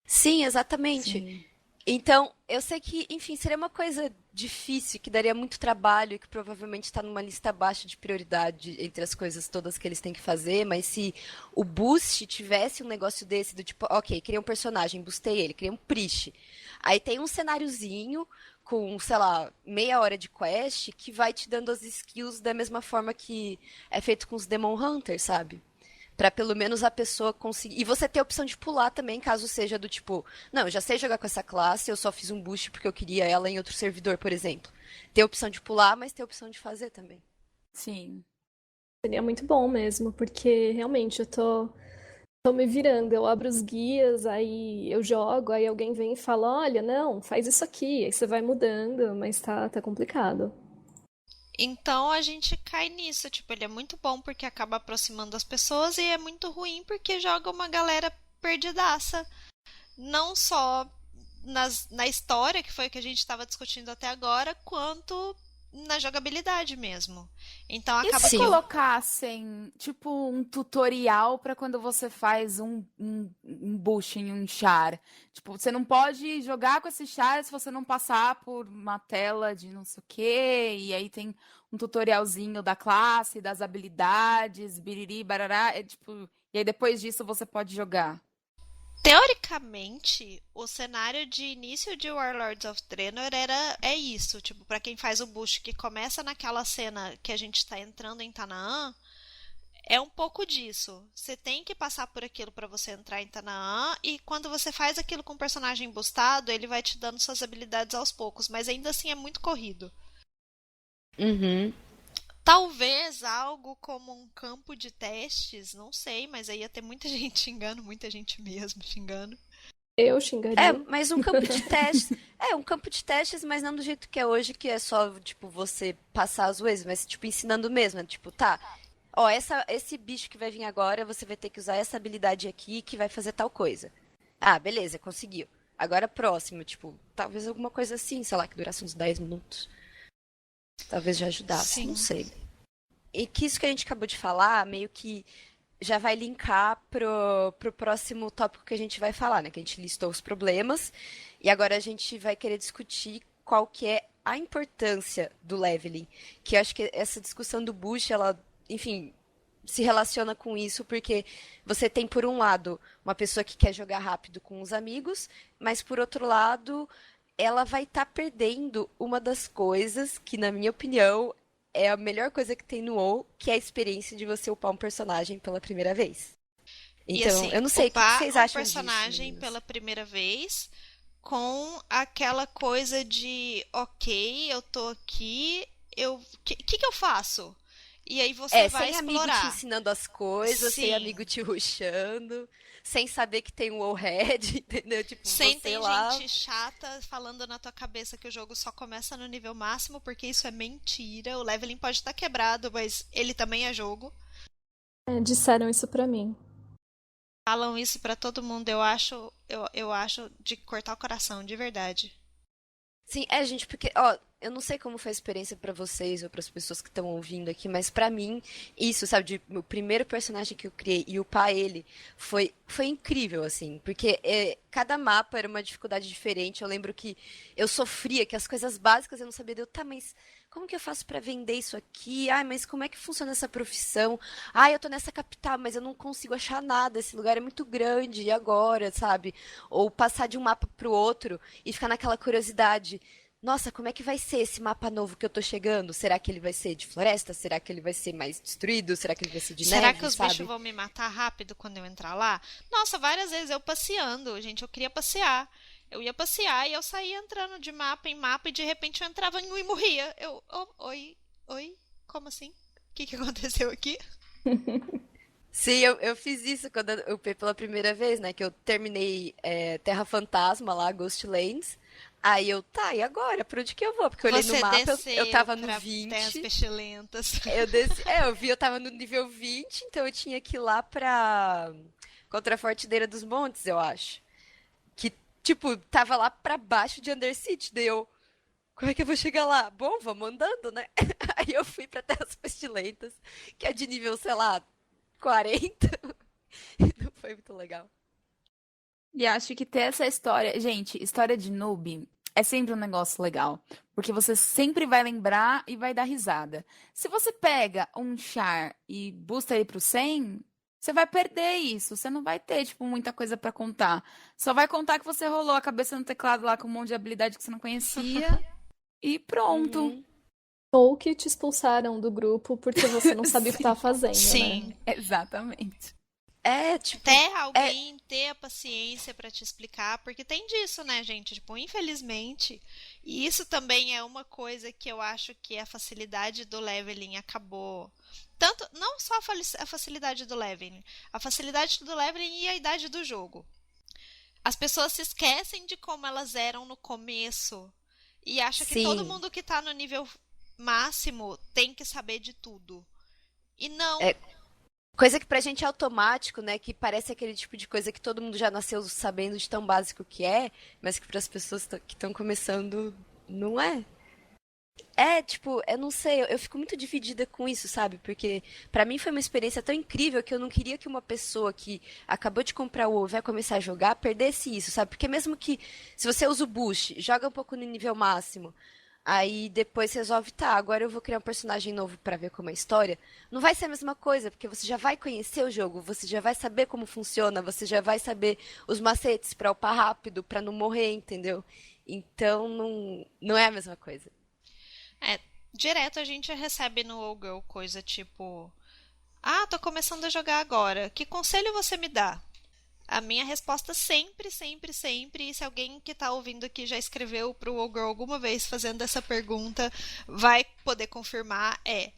Sim, exatamente. Sim. Então, eu sei que, enfim, seria uma coisa difícil, que daria muito trabalho e que provavelmente está numa lista baixa de prioridade entre as coisas todas que eles têm que fazer, mas se o Boost tivesse um negócio desse, do tipo, ok, criei um personagem, boostei ele, criei um Priest. Aí tem um cenáriozinho com, sei lá, meia hora de quest que vai te dando as skills da mesma forma que é feito com os Demon Hunters, sabe? Pra pelo menos a pessoa conseguir. E você ter a opção de pular também, caso seja do tipo, não, eu já sei jogar com essa classe, eu só fiz um boost porque eu queria ela em outro servidor, por exemplo. Ter a opção de pular, mas ter a opção de fazer também. Sim. Seria muito bom mesmo, porque realmente tô me virando. Eu abro os guias, aí eu jogo, aí alguém vem e fala: olha, não, faz isso aqui. Aí você vai mudando, mas tá complicado. Então a gente cai nisso, tipo, ele é muito bom porque acaba aproximando as pessoas e é muito ruim porque joga uma galera perdidaça. Não só na história, que foi o que a gente estava discutindo até agora, quanto na jogabilidade mesmo. Então E acaba se que colocassem, tipo, um tutorial pra quando você faz um bush em um char? Tipo, você não pode jogar com esse char se você não passar por uma tela de não sei o quê, e aí tem um tutorialzinho da classe, das habilidades, biriri, barará, é tipo, e aí depois disso você pode jogar. teoricamente, o cenário de início de Warlords of Draenor é isso, tipo, pra quem faz o Bush que começa naquela cena que a gente tá entrando em Tanaan, é um pouco disso. Você tem que passar por aquilo pra você entrar em Tanaan e quando você faz aquilo com o personagem boostado, ele vai te dando suas habilidades aos poucos, mas ainda assim é muito corrido. Uhum. Talvez algo como um campo de testes, não sei, mas aí ia ter muita gente xingando, muita gente mesmo xingando. Eu É, xingaria. mas um campo de testes. É, um campo de testes, mas não do jeito que é hoje, que é só, tipo, você passar as vezes, mas, tipo, ensinando mesmo. É, tipo, tá, ó, esse bicho que vai vir agora, você vai ter que usar essa habilidade aqui que vai fazer tal coisa. Ah, beleza, conseguiu. Agora próximo, tipo, talvez alguma coisa assim, sei lá, que durasse uns 10 minutos. Talvez já ajudasse, não Sim. sei. E que isso que a gente acabou de falar, meio que já vai linkar pro próximo tópico que a gente vai falar, né? Que a gente listou os problemas e agora a gente vai querer discutir qual que é a importância do leveling. Que eu acho que essa discussão do Bush, ela, enfim, se relaciona com isso porque você tem, por um lado, uma pessoa que quer jogar rápido com os amigos, mas por outro lado, ela vai estar perdendo uma das coisas que, na minha opinião, é a melhor coisa que tem no WoW, que é a experiência de você upar um personagem pela primeira vez. E Então, assim, eu não sei, o que upar vocês um acham disso, personagem meninas? pela primeira vez com aquela coisa de, ok, eu tô aqui, que eu faço? E aí você É, vai sem amigo te explorar. ensinando as coisas, sem amigo Sim. te rushando, sem saber que tem um wallhead, entendeu? Tipo, Sem você tem lá. gente chata falando na tua cabeça que o jogo só começa no nível máximo, porque isso é mentira. O leveling pode estar quebrado, mas ele também é jogo. É, disseram isso pra mim. Falam isso pra todo mundo, eu acho de cortar o coração, de verdade. Sim, é, gente, porque, ó, eu não sei como foi a experiência pra vocês ou pras pessoas que estão ouvindo aqui, mas pra mim, isso, sabe, o primeiro personagem que eu criei e upar ele foi incrível, assim, porque cada mapa era uma dificuldade diferente. Eu lembro que eu sofria, que as coisas básicas eu não sabia, tá, mas como que eu faço pra vender isso aqui? Ai, mas como é que funciona essa profissão? Ai, eu tô nessa capital, mas eu não consigo achar nada, esse lugar é muito grande, e agora, sabe? Ou passar de um mapa pro outro e ficar naquela curiosidade. Nossa, como é que vai ser esse mapa novo que eu tô chegando? Será que ele vai ser de floresta? Será que ele vai ser mais destruído? Será que ele vai ser de Será que neve, os bichos sabe? vão me matar rápido quando eu entrar lá? Nossa, várias vezes eu passeando, gente, eu queria passear. Eu ia passear e eu saía entrando de mapa em mapa e de repente eu entrava em um e morria. Oi, oi, como assim? O que aconteceu aqui? Sim, eu fiz isso quando eu upei pela primeira vez, né? Que eu terminei Terra Fantasma lá, Ghostlands. Aí eu, tá, e agora? Pra onde que eu vou? Porque eu olhei no Você mapa, eu desceu tava no pra terras 20. pestilentas. Eu desci, eu vi, eu tava no nível 20, então eu tinha que ir lá pra contra a Fortideira dos Montes, eu acho. Que, tipo, tava lá pra baixo de Undercity, daí eu, como é que eu vou chegar lá? Bom, vamos andando, né? Aí eu fui pra Terras Pestilentas, que é de nível, sei lá, 40. Não foi muito legal. E acho que ter essa história. Gente, história de noob é sempre um negócio legal. Porque você sempre vai lembrar e vai dar risada. Se você pega um char e boosta ele pro 100, você vai perder isso. Você não vai ter, tipo, muita coisa pra contar. Só vai contar que você rolou a cabeça no teclado lá com um monte de habilidade que você não conhecia. E pronto. Uhum. Ou que te expulsaram do grupo porque você não sabia o que Sim, estava fazendo, né? Sim. exatamente. É, tipo, Até é, alguém ter a paciência pra te explicar, porque tem disso, né, gente? Tipo, infelizmente, e isso também é uma coisa que eu acho que a facilidade do leveling acabou. Tanto, não só a facilidade do leveling, a facilidade do leveling e a idade do jogo. As pessoas se esquecem de como elas eram no começo e acham que todo sim. mundo que tá no nível máximo tem que saber de tudo. E não. É, coisa que pra gente é automático, né? Que parece aquele tipo de coisa que todo mundo já nasceu sabendo de tão básico que é, mas que pras pessoas que estão começando, não é. É, tipo, eu não sei, eu fico muito dividida com isso, sabe? Porque pra mim foi uma experiência tão incrível que eu não queria que uma pessoa que acabou de comprar o WoW e vai começar a jogar perdesse isso, sabe? Porque mesmo que, se você usa o boost, joga um pouco no nível máximo, aí depois resolve, tá, agora eu vou criar um personagem novo pra ver como é a história, não vai ser a mesma coisa, porque você já vai conhecer o jogo, você já vai saber como funciona, você já vai saber os macetes pra upar rápido, pra não morrer, entendeu? Então, não é a mesma coisa. É, direto a gente recebe no Ogre coisa tipo: Ah, tô começando a jogar agora. Que conselho você me dá? A minha resposta sempre, sempre, sempre, e se alguém que tá ouvindo aqui já escreveu pro Ogre alguma vez fazendo essa pergunta, vai poder confirmar, é: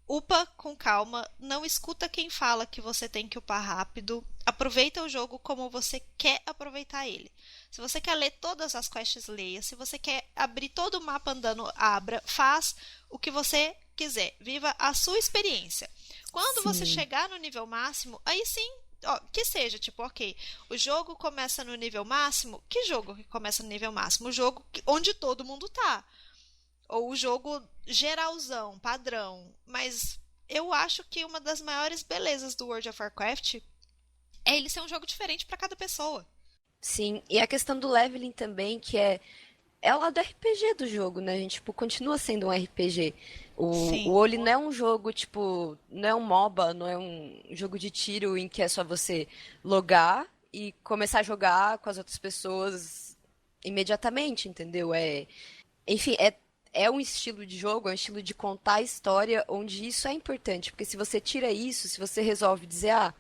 upa com calma, não escuta quem fala que você tem que upar rápido, aproveita o jogo como você quer aproveitar ele. Se você quer ler todas as quests, leia. Se você quer abrir todo o mapa andando, abra. Faz o que você quiser. Viva a sua experiência. Quando você Sim. chegar no nível máximo, aí sim, ó, que seja, tipo, ok, o jogo começa no nível máximo. Que jogo que começa no nível máximo? O jogo onde todo mundo tá. Ou o jogo geralzão, padrão. Mas eu acho que uma das maiores belezas do World of Warcraft é ele ser um jogo diferente para cada pessoa. Sim, e a questão do leveling também, que é o lado RPG do jogo, né? A gente, tipo, continua sendo um RPG. O Sim. Oli não é um jogo, tipo, não é um MOBA, não é um jogo de tiro em que é só você logar e começar a jogar com as outras pessoas imediatamente, entendeu? Enfim, é um estilo de jogo, é um estilo de contar a história onde isso é importante, porque se você tira isso, se você resolve dizer, ah,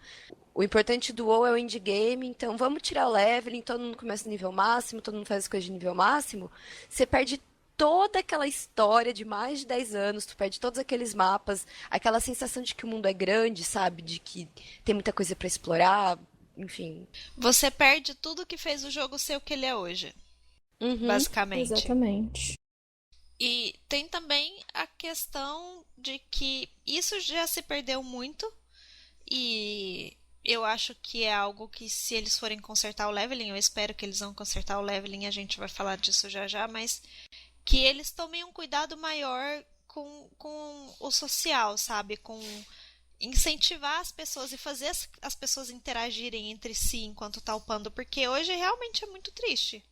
o importante do WoW é o endgame, então vamos tirar o leveling, todo mundo começa no nível máximo, todo mundo faz as coisas de nível máximo. Você perde toda aquela história de mais de 10 anos, tu perde todos aqueles mapas, aquela sensação de que o mundo é grande, sabe? De que tem muita coisa pra explorar, enfim. Você perde tudo que fez o jogo ser o que ele é hoje, Uhum. basicamente. Exatamente. E tem também a questão de que isso já se perdeu muito e eu acho que é algo que se eles forem consertar o leveling, eu espero que eles vão consertar o leveling, a gente vai falar disso já já, mas que eles tomem um cuidado maior com o social, sabe? Com incentivar as pessoas e fazer as pessoas interagirem entre si enquanto tá upando, porque hoje realmente é muito triste.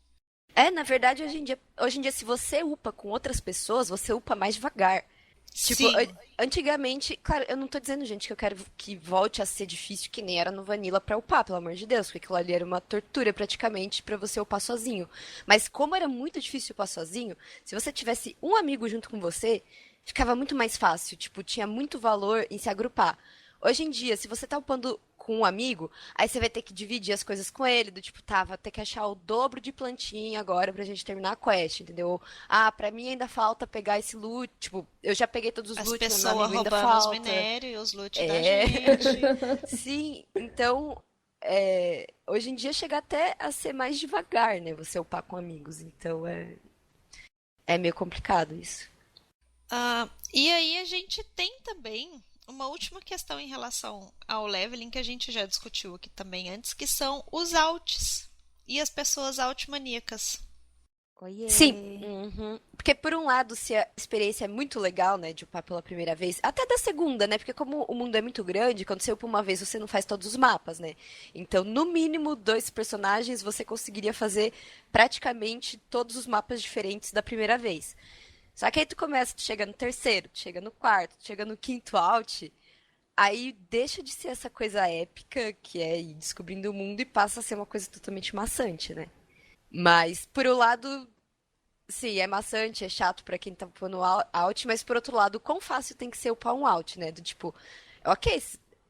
É, na verdade, hoje em dia, se você upa com outras pessoas, você upa mais devagar. Tipo, Sim, antigamente, claro, eu não tô dizendo, gente, que eu quero que volte a ser difícil que nem era no Vanilla pra upar, pelo amor de Deus, porque aquilo ali era uma tortura praticamente pra você upar sozinho. Mas como era muito difícil upar sozinho, se você tivesse um amigo junto com você, ficava muito mais fácil, tipo, tinha muito valor em se agrupar. Hoje em dia, se você tá upando com um amigo, aí você vai ter que dividir as coisas com ele, do tipo, tá, vai ter que achar o dobro de plantinha agora pra gente terminar a quest, entendeu? Ah, pra mim ainda falta pegar esse loot, tipo, eu já peguei todos os as loot, mas meu pessoas amigo ainda roubando os falta. minérios e os loot da É, gente. sim, então, hoje em dia chega até a ser mais devagar, né, você upar com amigos, então é meio complicado isso. E aí a gente tem também uma última questão em relação ao leveling que a gente já discutiu aqui também antes, que são os alts e as pessoas altmaníacas. Sim, Oiê. uhum. Porque por um lado, se a experiência é muito legal, né, de upar pela primeira vez, até da segunda, né, porque como o mundo é muito grande, quando você upa uma vez, você não faz todos os mapas, né, então no mínimo 2 personagens você conseguiria fazer praticamente todos os mapas diferentes da primeira vez. Só que aí tu começa, tu chega no terceiro, tu chega no quarto, tu chega no quinto out, aí deixa de ser essa coisa épica, que é ir descobrindo o mundo, e passa a ser uma coisa totalmente maçante, né. Mas, por um lado, sim, é maçante, é chato pra quem tá upando out, mas por outro lado, quão fácil tem que ser upar um out, né? Do tipo, ok,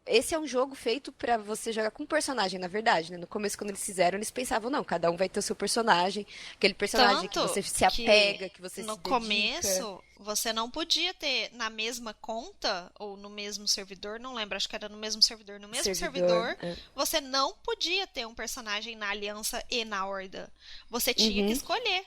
esse é um jogo feito pra você jogar com um personagem, na verdade, né? No começo, quando eles fizeram, eles pensavam, não, cada um vai ter o seu personagem, aquele personagem que Tanto você se que apega, que você no se dedica. começo você não podia ter na mesma conta ou no mesmo servidor, não lembro, acho que era no mesmo servidor. No mesmo Servidor. servidor, você não podia ter um personagem na Aliança e na Horda. Você tinha que Uhum. escolher.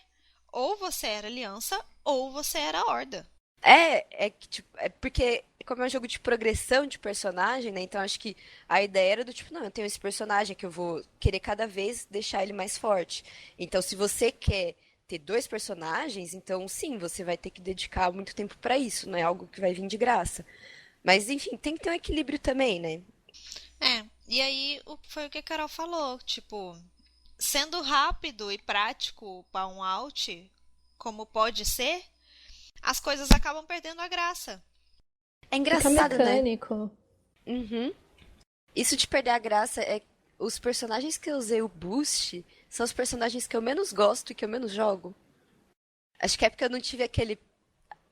Ou você era Aliança ou você era Horda. É que, tipo, é porque, como é um jogo de progressão de personagem, né? Então acho que a ideia era do tipo, não, eu tenho esse personagem que eu vou querer cada vez deixar ele mais forte. Então, se você quer ter dois personagens, então sim, você vai ter que dedicar muito tempo pra isso, não é algo que vai vir de graça. Mas, enfim, tem que ter um equilíbrio também, né? E aí foi o que a Carol falou, tipo, sendo rápido e prático para um out, como pode ser, as coisas acabam perdendo a graça. É Fica engraçado, né? mecânico. Uhum. Isso de perder a graça é os personagens que eu usei o boost são os personagens que eu menos gosto e que eu menos jogo. Acho que é porque eu não tive aquele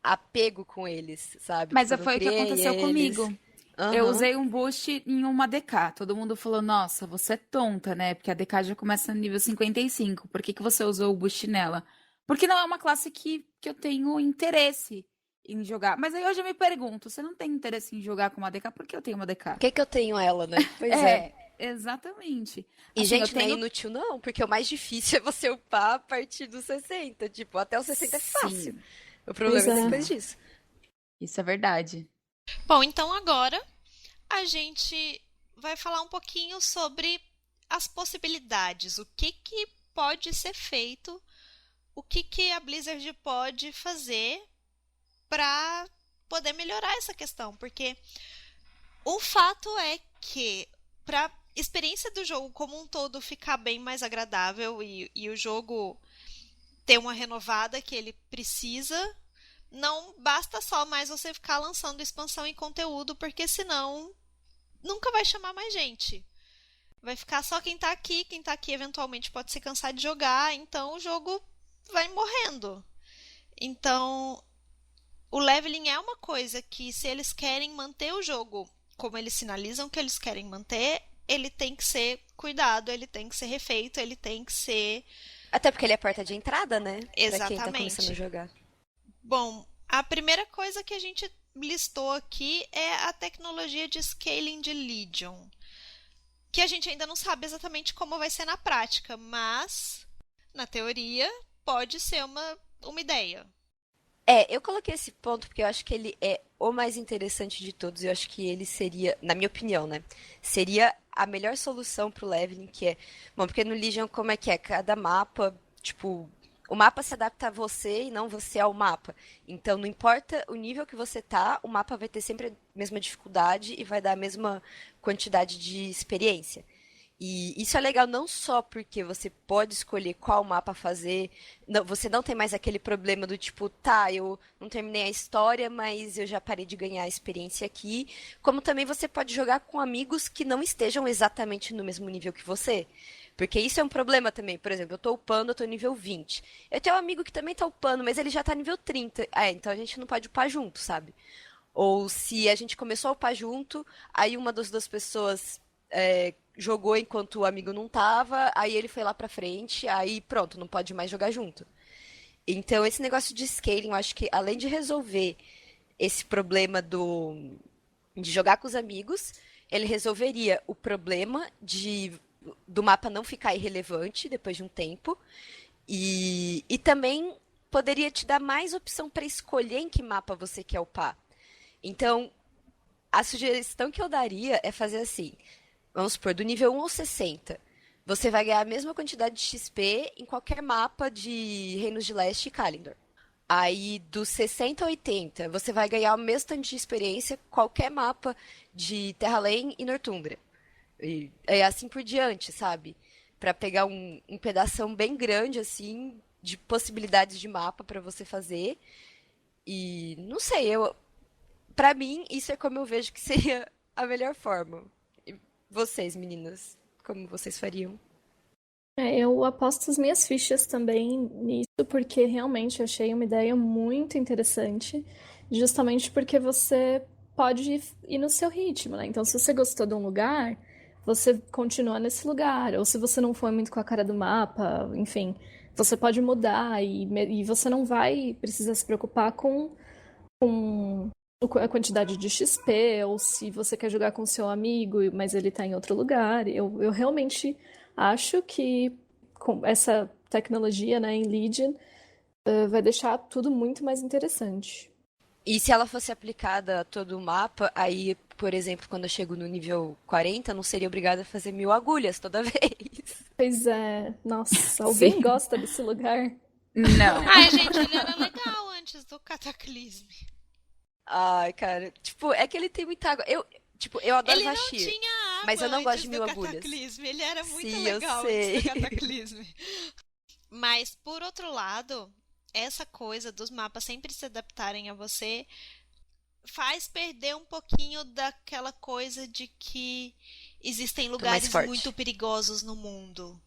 apego com eles, sabe? Mas Tipo, eu não foi o que criei aconteceu eles. comigo. Eu Aham. usei um boost em uma DK. Todo mundo falou, nossa, você é tonta, né? Porque a DK já começa no nível 55. Por que que você usou o boost nela? Porque não é uma classe que eu tenho interesse em jogar. Mas aí hoje eu me pergunto, você não tem interesse em jogar com uma DK? Por que eu tenho uma Por DK? que que eu tenho ela, né? Pois é. É, exatamente. E, Assim, eu gente, não é tenho. inútil, não, porque o mais difícil é você upar a partir dos 60. Tipo, até os 60 é fácil. Sim, O Pois problema é é. depois sim. disso. Isso é verdade. Bom, então agora a gente vai falar um pouquinho sobre as possibilidades, o que que pode ser feito, o que que a Blizzard pode fazer para poder melhorar essa questão, porque o fato é que para experiência do jogo como um todo ficar bem mais agradável e o jogo ter uma renovada que ele precisa, não basta só mais você ficar lançando expansão e conteúdo, porque senão nunca vai chamar mais gente. Vai ficar só quem tá aqui eventualmente pode se cansar de jogar, então o jogo vai morrendo. Então, o leveling é uma coisa que, se eles querem manter o jogo como eles sinalizam que eles querem manter, ele tem que ser cuidado, ele tem que ser refeito, ele tem que ser Até porque ele é a porta de entrada, né? Pra quem tá começando a exatamente. jogar. Bom, a primeira coisa que a gente listou aqui é a tecnologia de scaling de Legion, que a gente ainda não sabe exatamente como vai ser na prática, mas na teoria pode ser uma ideia. É, eu coloquei esse ponto porque eu acho que ele é o mais interessante de todos. Eu acho que ele seria, na minha opinião, né? Seria a melhor solução pro leveling, que é. Bom, porque no Legion, como é que é? Cada mapa, tipo. O mapa se adapta a você e não você ao mapa. Então, não importa o nível que você tá, o mapa vai ter sempre a mesma dificuldade e vai dar a mesma quantidade de experiência. E isso é legal não só porque você pode escolher qual mapa fazer, você não tem mais aquele problema do tipo, tá, eu não terminei a história, mas eu já parei de ganhar experiência aqui, como também você pode jogar com amigos que não estejam exatamente no mesmo nível que você. Porque isso é um problema também. Por exemplo, eu tô upando, eu tô nível 20. Eu tenho um amigo que também tá upando, mas ele já tá nível 30. Então a gente não pode upar junto, sabe? Ou se a gente começou a upar junto, aí uma das duas pessoas jogou enquanto o amigo não tava, aí ele foi lá pra frente, aí pronto, não pode mais jogar junto. Então, esse negócio de scaling, eu acho que além de resolver esse problema de jogar com os amigos, ele resolveria o problema do mapa não ficar irrelevante depois de um tempo, e também poderia te dar mais opção para escolher em que mapa você quer upar. Então, a sugestão que eu daria é fazer assim: vamos supor, do nível 1 ao 60, você vai ganhar a mesma quantidade de XP em qualquer mapa de Reinos de Leste e Kalimdor. Aí, dos 60 a 80, você vai ganhar o mesmo tanto de experiência em qualquer mapa de Terralane e Northumbria. E é assim por diante, sabe? Pra pegar um pedação bem grande, assim, de possibilidades de mapa pra você fazer. E não sei, para mim, isso é como eu vejo que seria a melhor forma. E vocês, meninas, como vocês fariam? Eu aposto as minhas fichas também nisso, porque realmente eu achei uma ideia muito interessante, justamente porque você pode ir no seu ritmo, né? Então, se você gostou de um lugar, você continua nesse lugar, ou se você não foi muito com a cara do mapa, enfim, você pode mudar e você não vai precisar se preocupar com a quantidade de XP, ou se você quer jogar com seu amigo, mas ele tá em outro lugar. Eu realmente acho que com essa tecnologia, né, em Legion, vai deixar tudo muito mais interessante. E se ela fosse aplicada a todo o mapa, aí, por exemplo, quando eu chego no nível 40, eu não seria obrigada a fazer 1000 agulhas toda vez. Pois é, nossa, alguém Sim. gosta desse lugar? Não. Ai, gente, ele era legal antes do Cataclisme. Ai, cara, tipo, é que ele tem muita água. Eu adoro Ele não Vashir, tinha mas água eu não gosto antes de do 1000 agulhas. Cataclisme. Ele era muito Sim, eu legal antes do sei. Cataclisme. Mas, por outro lado, essa coisa dos mapas sempre se adaptarem a você faz perder um pouquinho daquela coisa de que existem Tô mais lugares muito forte. perigosos no mundo.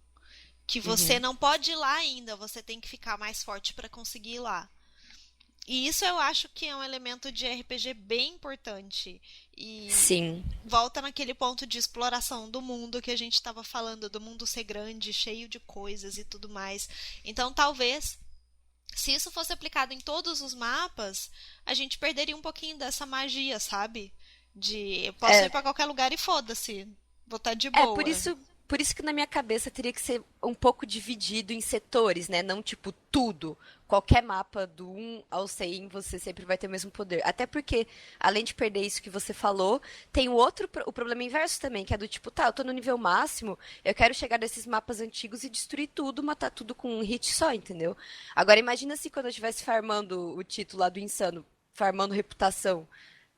Que você Uhum. não pode ir lá ainda, você tem que ficar mais forte para conseguir ir lá. E isso eu acho que é um elemento de RPG bem importante. E Sim. volta naquele ponto de exploração do mundo que a gente estava falando, do mundo ser grande, cheio de coisas e tudo mais. Então, talvez, se isso fosse aplicado em todos os mapas, a gente perderia um pouquinho dessa magia, sabe? De eu posso ir É, pra qualquer lugar e foda-se, vou estar de É, boa. por isso que na minha cabeça teria que ser um pouco dividido em setores, né? Não tipo tudo. Qualquer mapa do 1 ao 100 você sempre vai ter o mesmo poder. Até porque, além de perder isso que você falou, tem o problema inverso também, que é do tipo, tá, eu tô no nível máximo, eu quero chegar nesses mapas antigos e destruir tudo, matar tudo com um hit só, entendeu? Agora imagina se quando eu estivesse farmando o título lá do Insano, farmando reputação,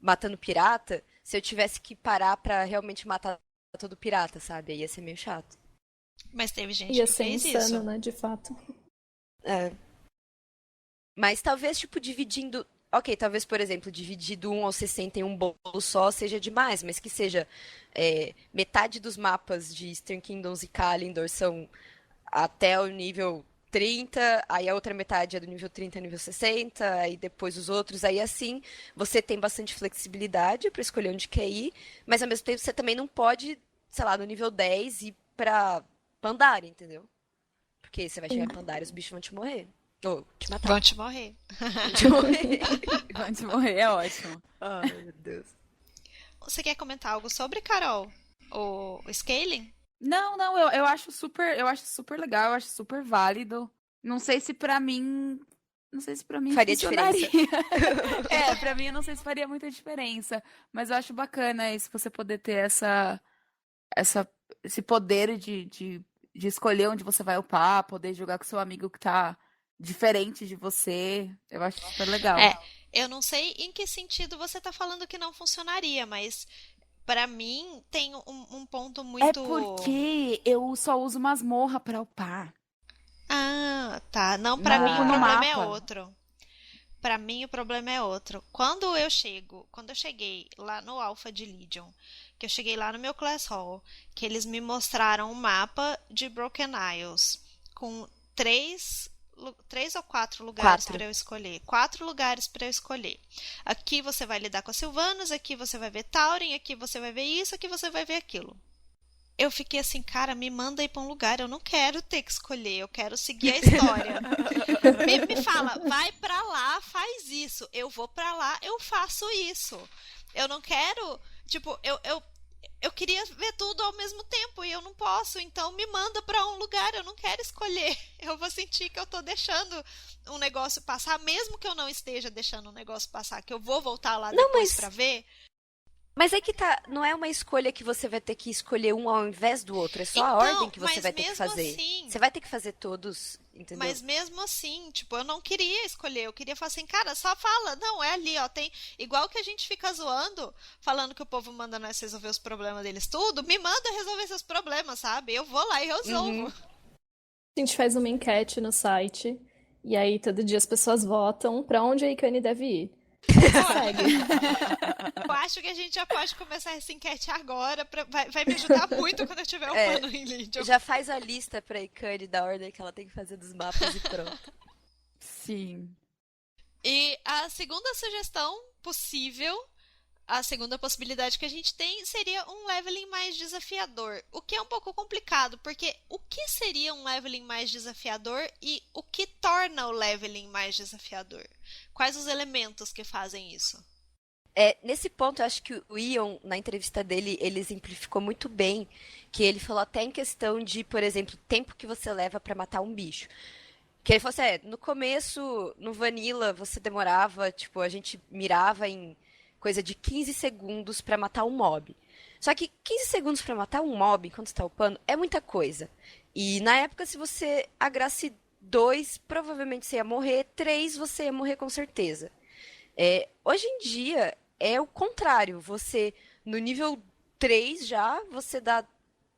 matando pirata, se eu tivesse que parar pra realmente matar todo pirata, sabe? Aí ia ser meio chato. Mas teve gente Ia que ser fez insano, isso. né, de fato. É. Mas talvez, tipo, dividindo. Ok, talvez, por exemplo, dividir do 1 ao 60 em um bolo só seja demais, mas que seja metade dos mapas de Eastern Kingdoms e Kalimdor são até o nível 30, aí a outra metade é do nível 30 ao nível 60, aí depois os outros, aí assim você tem bastante flexibilidade para escolher onde quer ir, mas ao mesmo tempo você também não pode, sei lá, no nível 10 ir pra Pandaria, entendeu? Porque você vai chegar em Sim. Pandaria, os bichos vão te morrer. Ou te matar. Vão te morrer. Vão te morrer. Antes de morrer é ótimo. Ai, meu Deus. Você quer comentar algo sobre, Carol? O scaling? Não, não, eu acho super legal, eu acho super válido. Não sei se pra mim, não sei se pra mim Faria funcionaria. diferença. Pra mim eu não sei se faria muita diferença, mas eu acho bacana isso, você poder ter essa, esse poder de escolher onde você vai upar, poder jogar com seu amigo que tá diferente de você. Eu acho super legal. É, eu não sei em que sentido você tá falando que não funcionaria, mas pra mim tem um ponto É muito. porque eu só uso masmorra pra upar. Ah, tá. Não, pra Não mim upo o no Ah, problema é mapa. outro. Pra mim o problema é outro. Quando eu cheguei lá no Alpha de Legion, que eu cheguei lá no meu Class Hall, que eles me mostraram um mapa de Broken Isles com três ou quatro lugares quatro. para eu escolher. Quatro lugares para eu escolher. Aqui você vai lidar com a Sylvanas, aqui você vai ver Tauren, aqui você vai ver isso, aqui você vai ver aquilo. Eu fiquei assim, cara, me manda ir pra um lugar, eu não quero ter que escolher, eu quero seguir a história. Me fala, vai pra lá, faz isso. Eu vou pra lá, eu faço isso. Eu não quero, tipo, eu queria ver tudo ao mesmo tempo e eu não posso, então me manda pra um lugar, eu não quero escolher. Eu vou sentir que eu tô deixando um negócio passar, mesmo que eu não esteja deixando um negócio passar, que eu vou voltar lá Não, depois pra ver. mas é que tá, não é uma escolha que você vai ter que escolher um ao invés do outro, é só a ordem Então, que você mas vai ter que mesmo fazer. assim, Você vai ter que fazer todos, entendeu? Mas mesmo assim, tipo, eu não queria escolher. Eu queria falar assim, cara, só fala. Não, é ali, ó. Tem. Igual que a gente fica zoando, falando que o povo manda nós resolver os problemas deles tudo. Me manda resolver seus problemas, sabe? Eu vou lá e resolvo. Uhum. A gente faz uma enquete no site, e aí todo dia as pessoas votam pra onde a Ikane deve ir. A gente Olha, segue. eu acho que a gente já pode começar essa enquete agora. Vai me ajudar muito quando eu estiver É, upando em Legion. já faz a lista pra Ikane da ordem que ela tem que fazer dos mapas e pronto. Sim. E a segunda sugestão possível, a segunda possibilidade que a gente tem seria um leveling mais desafiador. O que é um pouco complicado, porque o que seria um leveling mais desafiador e o que torna o leveling mais desafiador? Quais os elementos que fazem isso? Nesse ponto, eu acho que o Ion, na entrevista dele, ele exemplificou muito bem, que ele falou até em questão de, por exemplo, tempo que você leva pra matar um bicho. Que ele falou assim, no começo, no Vanilla, você demorava, tipo, a gente mirava em coisa de 15 segundos pra matar um mob. Só que 15 segundos pra matar um mob, enquanto você tá upando, é muita coisa. E na época, se você agrasse 2, provavelmente você ia morrer. 3, você ia morrer com certeza. Hoje em dia, é o contrário. Você, no nível 3 já, você dá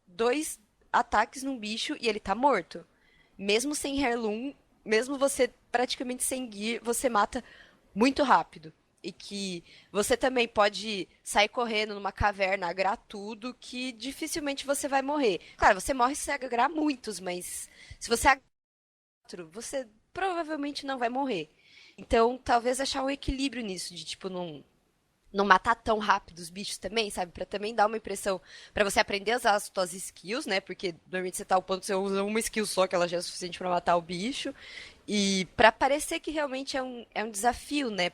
2 ataques num bicho e ele tá morto. Mesmo sem Heirloom, mesmo você praticamente sem gear, você mata muito rápido. E que você também pode sair correndo numa caverna, agrar tudo, que dificilmente você vai morrer. Claro, você morre se você agrar muitos, mas se você agrar outro, você provavelmente não vai morrer. Então, talvez achar um equilíbrio nisso, de tipo, não matar tão rápido os bichos também, sabe? Pra também dar uma impressão, pra você aprender a usar as suas skills, né? Porque normalmente você tá upando, você usa uma skill só, que ela já é suficiente pra matar o bicho. E pra parecer que realmente é um desafio, né?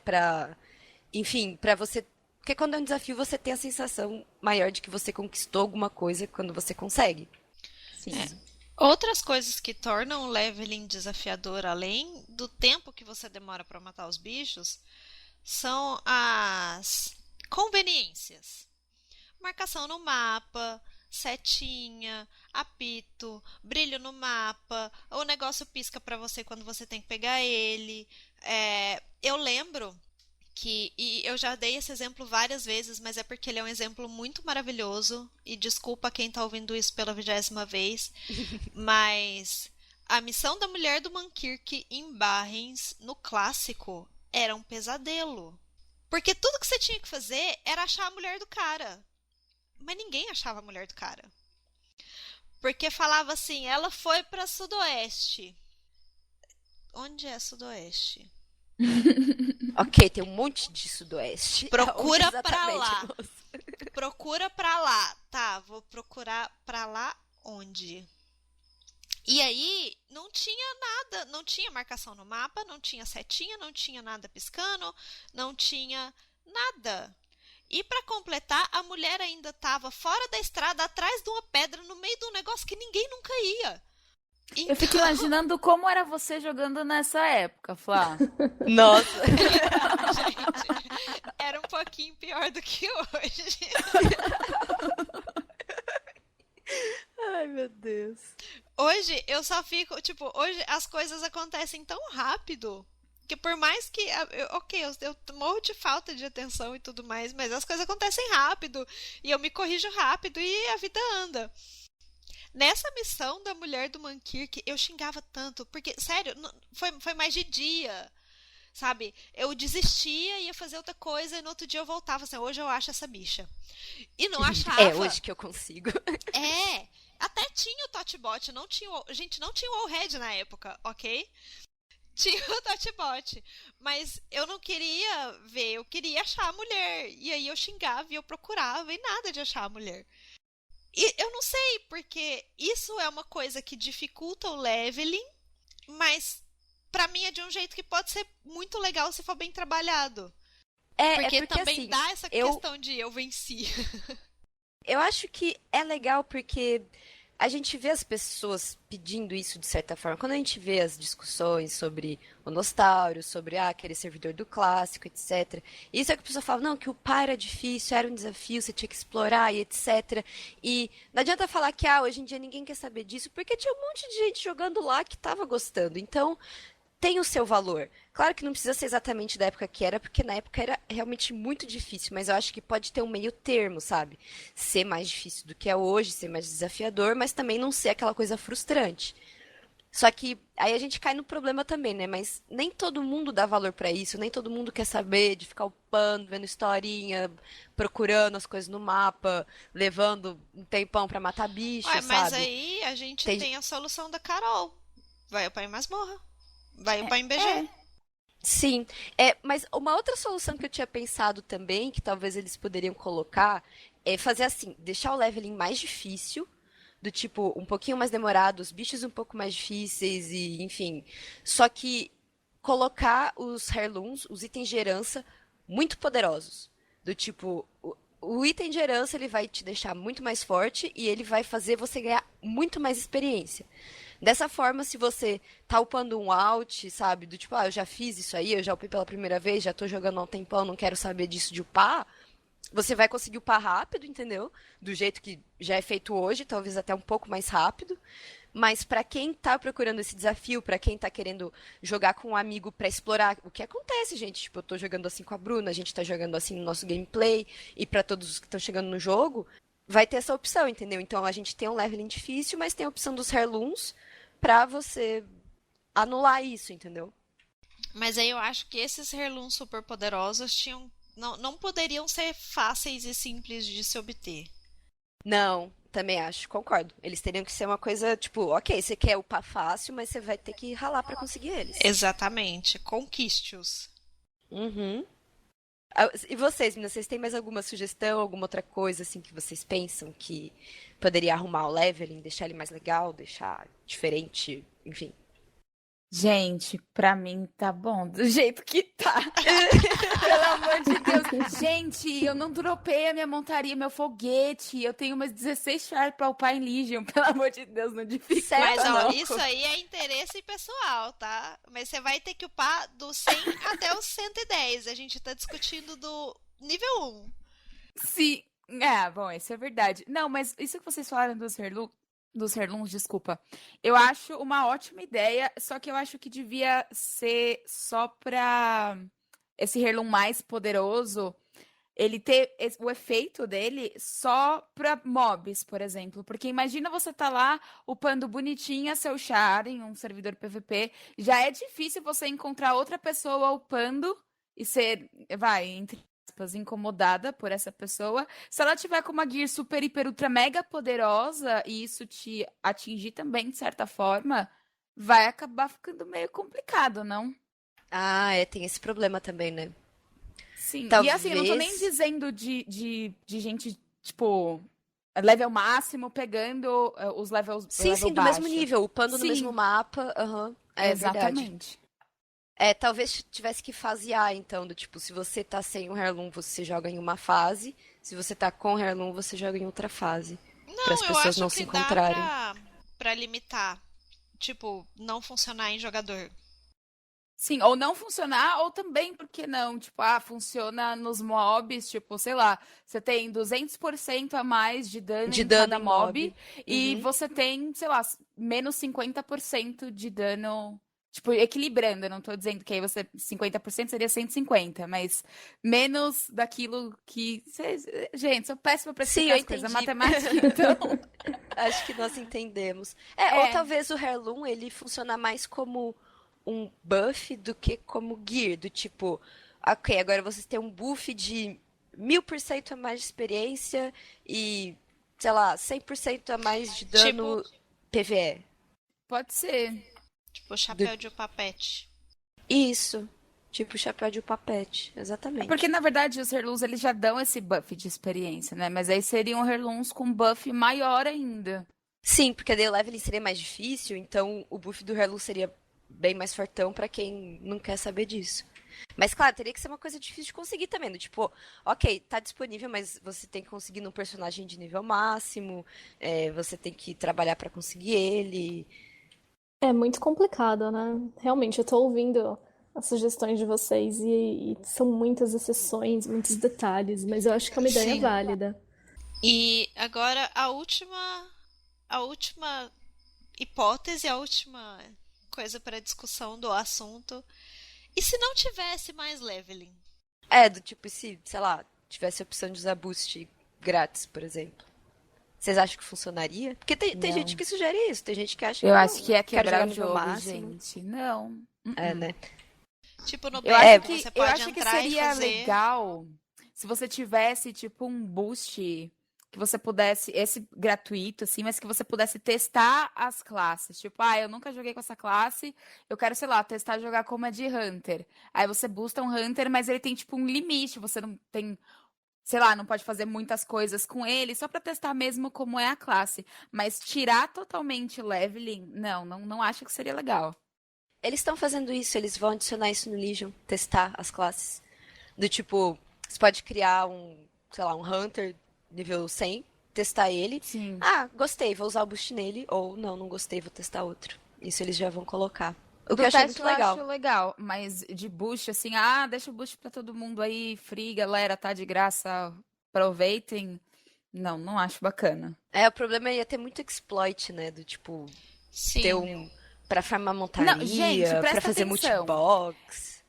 Enfim, pra você. Porque quando é um desafio, você tem a sensação maior de que você conquistou alguma coisa quando você consegue. Sim. Outras coisas que tornam o leveling desafiador, além do tempo que você demora para matar os bichos, são as conveniências. Marcação no mapa, setinha, apito, brilho no mapa, o negócio pisca para você quando você tem que pegar ele. Eu lembro e eu já dei esse exemplo várias vezes, mas é porque ele é um exemplo muito maravilhoso, e desculpa quem tá ouvindo isso pela 20ª vez, mas a missão da mulher do Mankirk em Barrens, no clássico, era um pesadelo. Porque tudo que você tinha que fazer era achar a mulher do cara. Mas ninguém achava a mulher do cara. Porque falava assim, ela foi pra Sudoeste. Onde é Sudoeste? Ok, tem um monte de sudoeste. Procura Onde pra exatamente, lá. moça? Procura pra lá. Tá, vou procurar pra lá onde? E aí, não tinha nada, não tinha marcação no mapa, não tinha setinha, não tinha nada piscando, não tinha nada. E pra completar, a mulher ainda estava fora da estrada, atrás de uma pedra, no meio de um negócio que ninguém nunca ia. Eu fico imaginando como era você jogando nessa época, Flá. Nossa. Gente, era um pouquinho pior do que hoje. Ai, meu Deus. Hoje eu só fico, tipo, hoje as coisas acontecem tão rápido que por mais que, eu morro de falta de atenção e tudo mais, mas as coisas acontecem rápido e eu me corrijo rápido e a vida anda. Nessa missão da mulher do Mankirk, eu xingava tanto, porque, sério, foi mais de dia, sabe? Eu desistia, ia fazer outra coisa e no outro dia eu voltava assim, hoje eu acho essa bicha. E não achava. Hoje que eu consigo. Até tinha o Totbot, não tinha gente, não tinha o Allhead na época, ok? Tinha o Totbot, mas eu não queria ver, eu queria achar a mulher. E aí eu xingava e eu procurava e nada de achar a mulher. E eu não sei, porque isso é uma coisa que dificulta o leveling, mas pra mim é de um jeito que pode ser muito legal se for bem trabalhado. Porque também assim, dá essa questão de eu venci. Eu acho que é legal porque a gente vê as pessoas pedindo isso de certa forma. Quando a gente vê as discussões sobre o Nostário, sobre aquele servidor do clássico, etc. Isso é que a pessoa fala, não, que o pai era difícil, era um desafio, você tinha que explorar e etc. E não adianta falar que hoje em dia ninguém quer saber disso, porque tinha um monte de gente jogando lá que estava gostando. Então, tem o seu valor. Claro que não precisa ser exatamente da época que era, porque na época era realmente muito difícil, mas eu acho que pode ter um meio termo, sabe? Ser mais difícil do que é hoje, ser mais desafiador, mas também não ser aquela coisa frustrante. Só que aí a gente cai no problema também, né? Mas nem todo mundo dá valor pra isso, nem todo mundo quer saber de ficar upando, vendo historinha, procurando as coisas no mapa, levando um tempão pra matar bicho, Ué, mas sabe? aí a gente tem a solução da Carol. Vai upar em masmorra. Vai upar em BG. Sim, mas uma outra solução que eu tinha pensado também, que talvez eles poderiam colocar, é fazer assim, deixar o leveling mais difícil, do tipo, um pouquinho mais demorado, os bichos um pouco mais difíceis e, enfim. Só que colocar os heirlooms, os itens de herança, muito poderosos. Do tipo, o item de herança ele vai te deixar muito mais forte e ele vai fazer você ganhar muito mais experiência. Dessa forma, se você tá upando um out, sabe? Do tipo, eu já fiz isso aí, eu já upei pela primeira vez, já tô jogando há um tempão, não quero saber disso de upar. Você vai conseguir upar rápido, entendeu? Do jeito que já é feito hoje, talvez até um pouco mais rápido. Mas pra quem tá procurando esse desafio, pra quem tá querendo jogar com um amigo pra explorar o que acontece, gente. Tipo, eu tô jogando assim com a Bruna, a gente tá jogando assim no nosso gameplay, e pra todos os que estão chegando no jogo, vai ter essa opção, entendeu? Então a gente tem um leveling difícil, mas tem a opção dos heirlooms pra você anular isso, entendeu? Mas aí eu acho que esses heirlooms super poderosos não poderiam ser fáceis e simples de se obter. Não, também acho, concordo. Eles teriam que ser uma coisa, tipo, ok, você quer upar fácil, mas você vai ter que ralar pra conseguir eles. Exatamente. Conquiste-os. Uhum. E vocês, meninas, vocês têm mais alguma sugestão, alguma outra coisa assim que vocês pensam que poderia arrumar o leveling, deixar ele mais legal, deixar diferente, enfim? Gente, pra mim tá bom do jeito que tá. Pelo amor de Deus. Gente, eu não dropei a minha montaria, meu foguete. Eu tenho umas 16 chars pra upar em Legion. Pelo amor de Deus, não dificulta Mas, ó, não. isso aí é interesse pessoal, tá? Mas você vai ter que upar do 100 até os 110. A gente tá discutindo do nível 1. Sim. Bom, isso é verdade. Não, mas isso que vocês falaram dos Heirlooms, desculpa. Eu acho uma ótima ideia, só que eu acho que devia ser só pra esse Heirloom mais poderoso, ele ter o efeito dele só pra mobs, por exemplo. Porque imagina você tá lá upando bonitinha seu char em um servidor PVP, já é difícil você encontrar outra pessoa upando e ser, entre aspas, incomodada por essa pessoa. Se ela tiver com uma gear super, hiper, ultra, mega poderosa e isso te atingir também, de certa forma, vai acabar ficando meio complicado, não? Ah, tem esse problema também, né? Sim, e assim, eu não tô nem Talvez. dizendo de gente, tipo, level máximo pegando os levels Sim, level sim, do mesmo baixo. nível, upando no mesmo Sim, mapa. Aham, é verdade. exatamente. Talvez tivesse que fasear, então, do tipo, se você tá sem um Heirloom, você joga em uma fase. Se você tá com o Heirloom, você joga em outra fase. Para as Não, eu pessoas acho não se que dá encontrarem. pra limitar. Tipo, não funcionar em jogador. Sim, ou não funcionar, ou também, por que não? Tipo, funciona nos mobs, tipo, sei lá, você tem 200% a mais de dano De em dano cada em mob. mob, e Uhum. você tem, sei lá, menos 50% de dano, tipo, equilibrando, eu não tô dizendo que aí você, 50% seria 150, mas menos daquilo que... Gente, sou péssima pra Sim, explicar eu as coisas, entendi. matemática, então... Acho que nós entendemos. Ou É, talvez o Heirloom ele funciona mais como um buff do que como gear, do tipo, ok, agora vocês têm um buff de 1000% a mais de experiência e, sei lá, 100% a mais de Tipo, dano PvE. pode ser. tipo Do- chapéu de papete. Isso, tipo chapéu de papete, É porque, exatamente. na verdade, os Heirlooms, eles já dão esse buff de experiência, né? Mas aí seriam Heirlooms com buff maior ainda. Sim, porque daí o leveling seria mais difícil, então o buff do Heirloom seria bem mais fortão pra quem não quer saber disso. Mas claro, teria que ser uma coisa difícil de conseguir também, do tipo, ok, tá disponível, mas você tem que conseguir num personagem de nível máximo, você tem que trabalhar pra conseguir ele. É muito complicado, né? Realmente, eu tô ouvindo as sugestões de vocês e são muitas exceções, muitos detalhes, mas eu acho que é uma ideia Sim. válida. E agora a última hipótese, a última coisa para discussão do assunto. E se não tivesse mais leveling? Do tipo, se, sei lá, tivesse a opção de usar boost grátis, por exemplo. Vocês acham que funcionaria? Porque tem gente Não. que sugere isso, tem gente que acha que Eu acho não, que ia quero jogar quebrar no o nível jogo, máximo. gente. Não. Né? Tipo no Eu BR, acho que que, você eu pode acho que entrar e seria fazer. legal se você tivesse, tipo, um boost que você pudesse, esse gratuito, assim, mas que você pudesse testar as classes. Tipo, eu nunca joguei com essa classe, eu quero, sei lá, testar jogar como é de Hunter. Aí você boosta um Hunter, mas ele tem, tipo, um limite, você não tem, sei lá, não pode fazer muitas coisas com ele, só pra testar mesmo como é a classe. Mas tirar totalmente o leveling, não acho que seria legal. Eles estão fazendo isso, eles vão adicionar isso no Legion, testar as classes. Do tipo, você pode criar sei lá, um Hunter nível 100 testar ele. Sim. Ah, gostei, vou usar o boost nele. Ou não gostei, vou testar outro. Isso eles já vão colocar. O que Do eu achei teste muito eu legal. acho legal, mas de boost, assim, deixa o boost pra todo mundo aí, free, galera, tá de graça, aproveitem. Não acho bacana. É, o problema ia ter muito exploit, né? Do tipo, ter Sim. um. Pra farmar Não, gente, montaria, pra presta fazer atenção. multibox.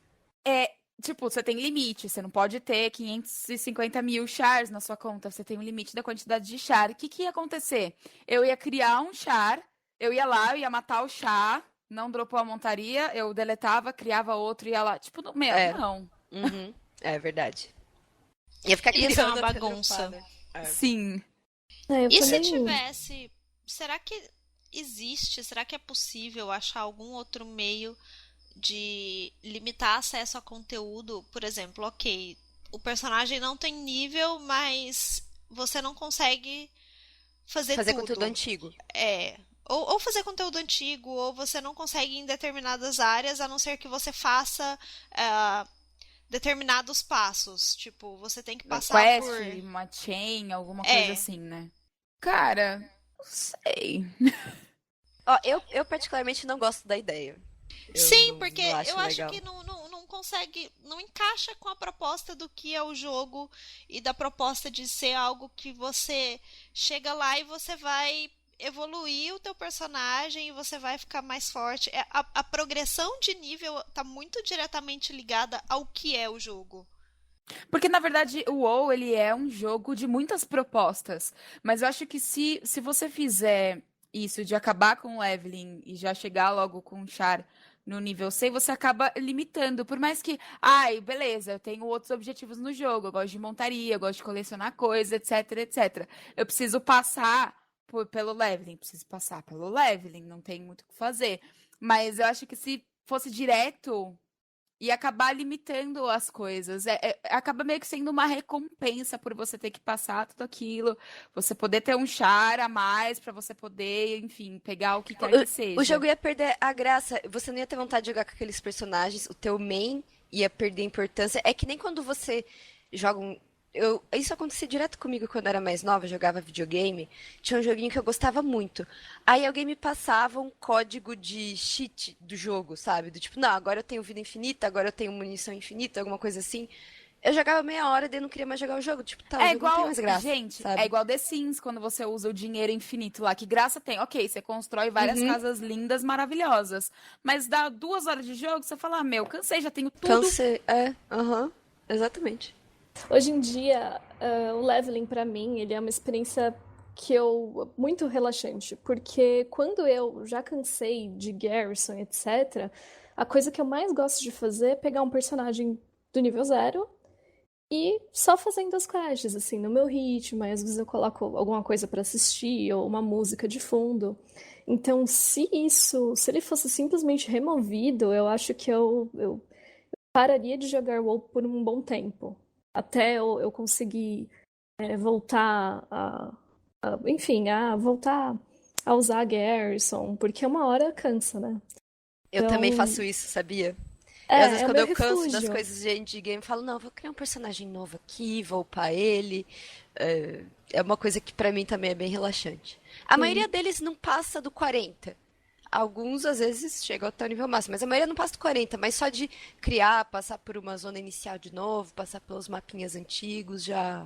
É, tipo, você tem limite, você não pode ter 550 mil chars na sua conta, você tem um limite da quantidade de char. O que ia acontecer? Eu ia criar um char, eu ia lá, eu ia matar o char, não dropou a montaria, eu deletava, criava outro e ia lá. Tipo, É. não. Uhum, é verdade. Ia ficar Ia ser criando uma até bagunça. dropar, né? É. Sim. Eu E se também. tivesse. Será que existe? Será que é possível achar algum outro meio de limitar acesso a conteúdo? Por exemplo, ok, o personagem não tem nível, mas você não consegue fazer Fazer conteúdo tudo. antigo. É. Ou fazer conteúdo antigo, ou você não consegue ir em determinadas áreas, a não ser que você faça determinados passos. Tipo, você tem que Uma passar quest, por. uma chain, alguma coisa É. assim, né? Cara, não sei. Ó, eu particularmente não gosto da ideia. Eu Sim, porque não eu acho acho legal. que não consegue, não encaixa com a proposta do que é o jogo e da proposta de ser algo que você chega lá e você vai evoluir o teu personagem e você vai ficar mais forte. A progressão de nível tá muito diretamente ligada ao que é o jogo. Porque, na verdade, o WoW, ele é um jogo de muitas propostas. Mas eu acho que se você fizer isso de acabar com o leveling e já chegar logo com o char no nível 100, você acaba limitando. Por mais que, beleza, eu tenho outros objetivos no jogo. Eu gosto de montaria, eu gosto de colecionar coisas, etc, etc. Eu preciso passar pelo leveling, preciso passar pelo leveling, não tem muito o que fazer. Mas eu acho que se fosse direto e acabar limitando as coisas. Acaba meio que sendo uma recompensa por você ter que passar tudo aquilo, você poder ter um char a mais pra você poder, enfim, pegar o que quer que O seja. jogo ia perder a graça. Você não ia ter vontade de jogar com aqueles personagens. O teu main ia perder a importância. É que nem quando você joga um. Isso acontecia direto comigo quando eu era mais nova, eu jogava videogame. Tinha um joguinho que eu gostava muito. Aí alguém me passava um código de cheat do jogo, sabe? Do tipo, não, agora eu tenho vida infinita, agora eu tenho munição infinita, alguma coisa assim. Eu jogava meia hora e daí eu não queria mais jogar o jogo. Tipo, tá, o É jogo não tem igual, mais graça, gente, é sabe? igual The Sims, quando você usa o dinheiro infinito lá. Que graça tem? Ok, você constrói várias Uhum. casas lindas, maravilhosas. Mas dá 2 horas de jogo, você fala, cansei, já tenho tudo. Cansei. Aham, exatamente. Hoje em dia, o leveling pra mim, ele é uma experiência muito relaxante, porque quando eu já cansei de Garrison, etc, a coisa que eu mais gosto de fazer é pegar um personagem do nível 0 e só fazendo as quests, assim, no meu ritmo, aí às vezes eu coloco alguma coisa pra assistir ou uma música de fundo. Então, se ele fosse simplesmente removido, eu acho que eu pararia de jogar WoW por um bom tempo. Até eu conseguir voltar enfim, voltar a usar a Garrison, porque uma hora cansa, né? Eu também Então, faço isso, sabia? Eu, às vezes, é o quando meu eu canso das refúgio. coisas de endgame, eu falo, não, vou criar um personagem novo aqui, vou upar ele. É uma coisa que pra mim também é bem relaxante. A maioria Sim. deles não passa do 40. Alguns, às vezes, chegam até o nível máximo, mas a maioria não passa do 40. Mas só de criar, passar por uma zona inicial de novo, passar pelos mapinhas antigos, já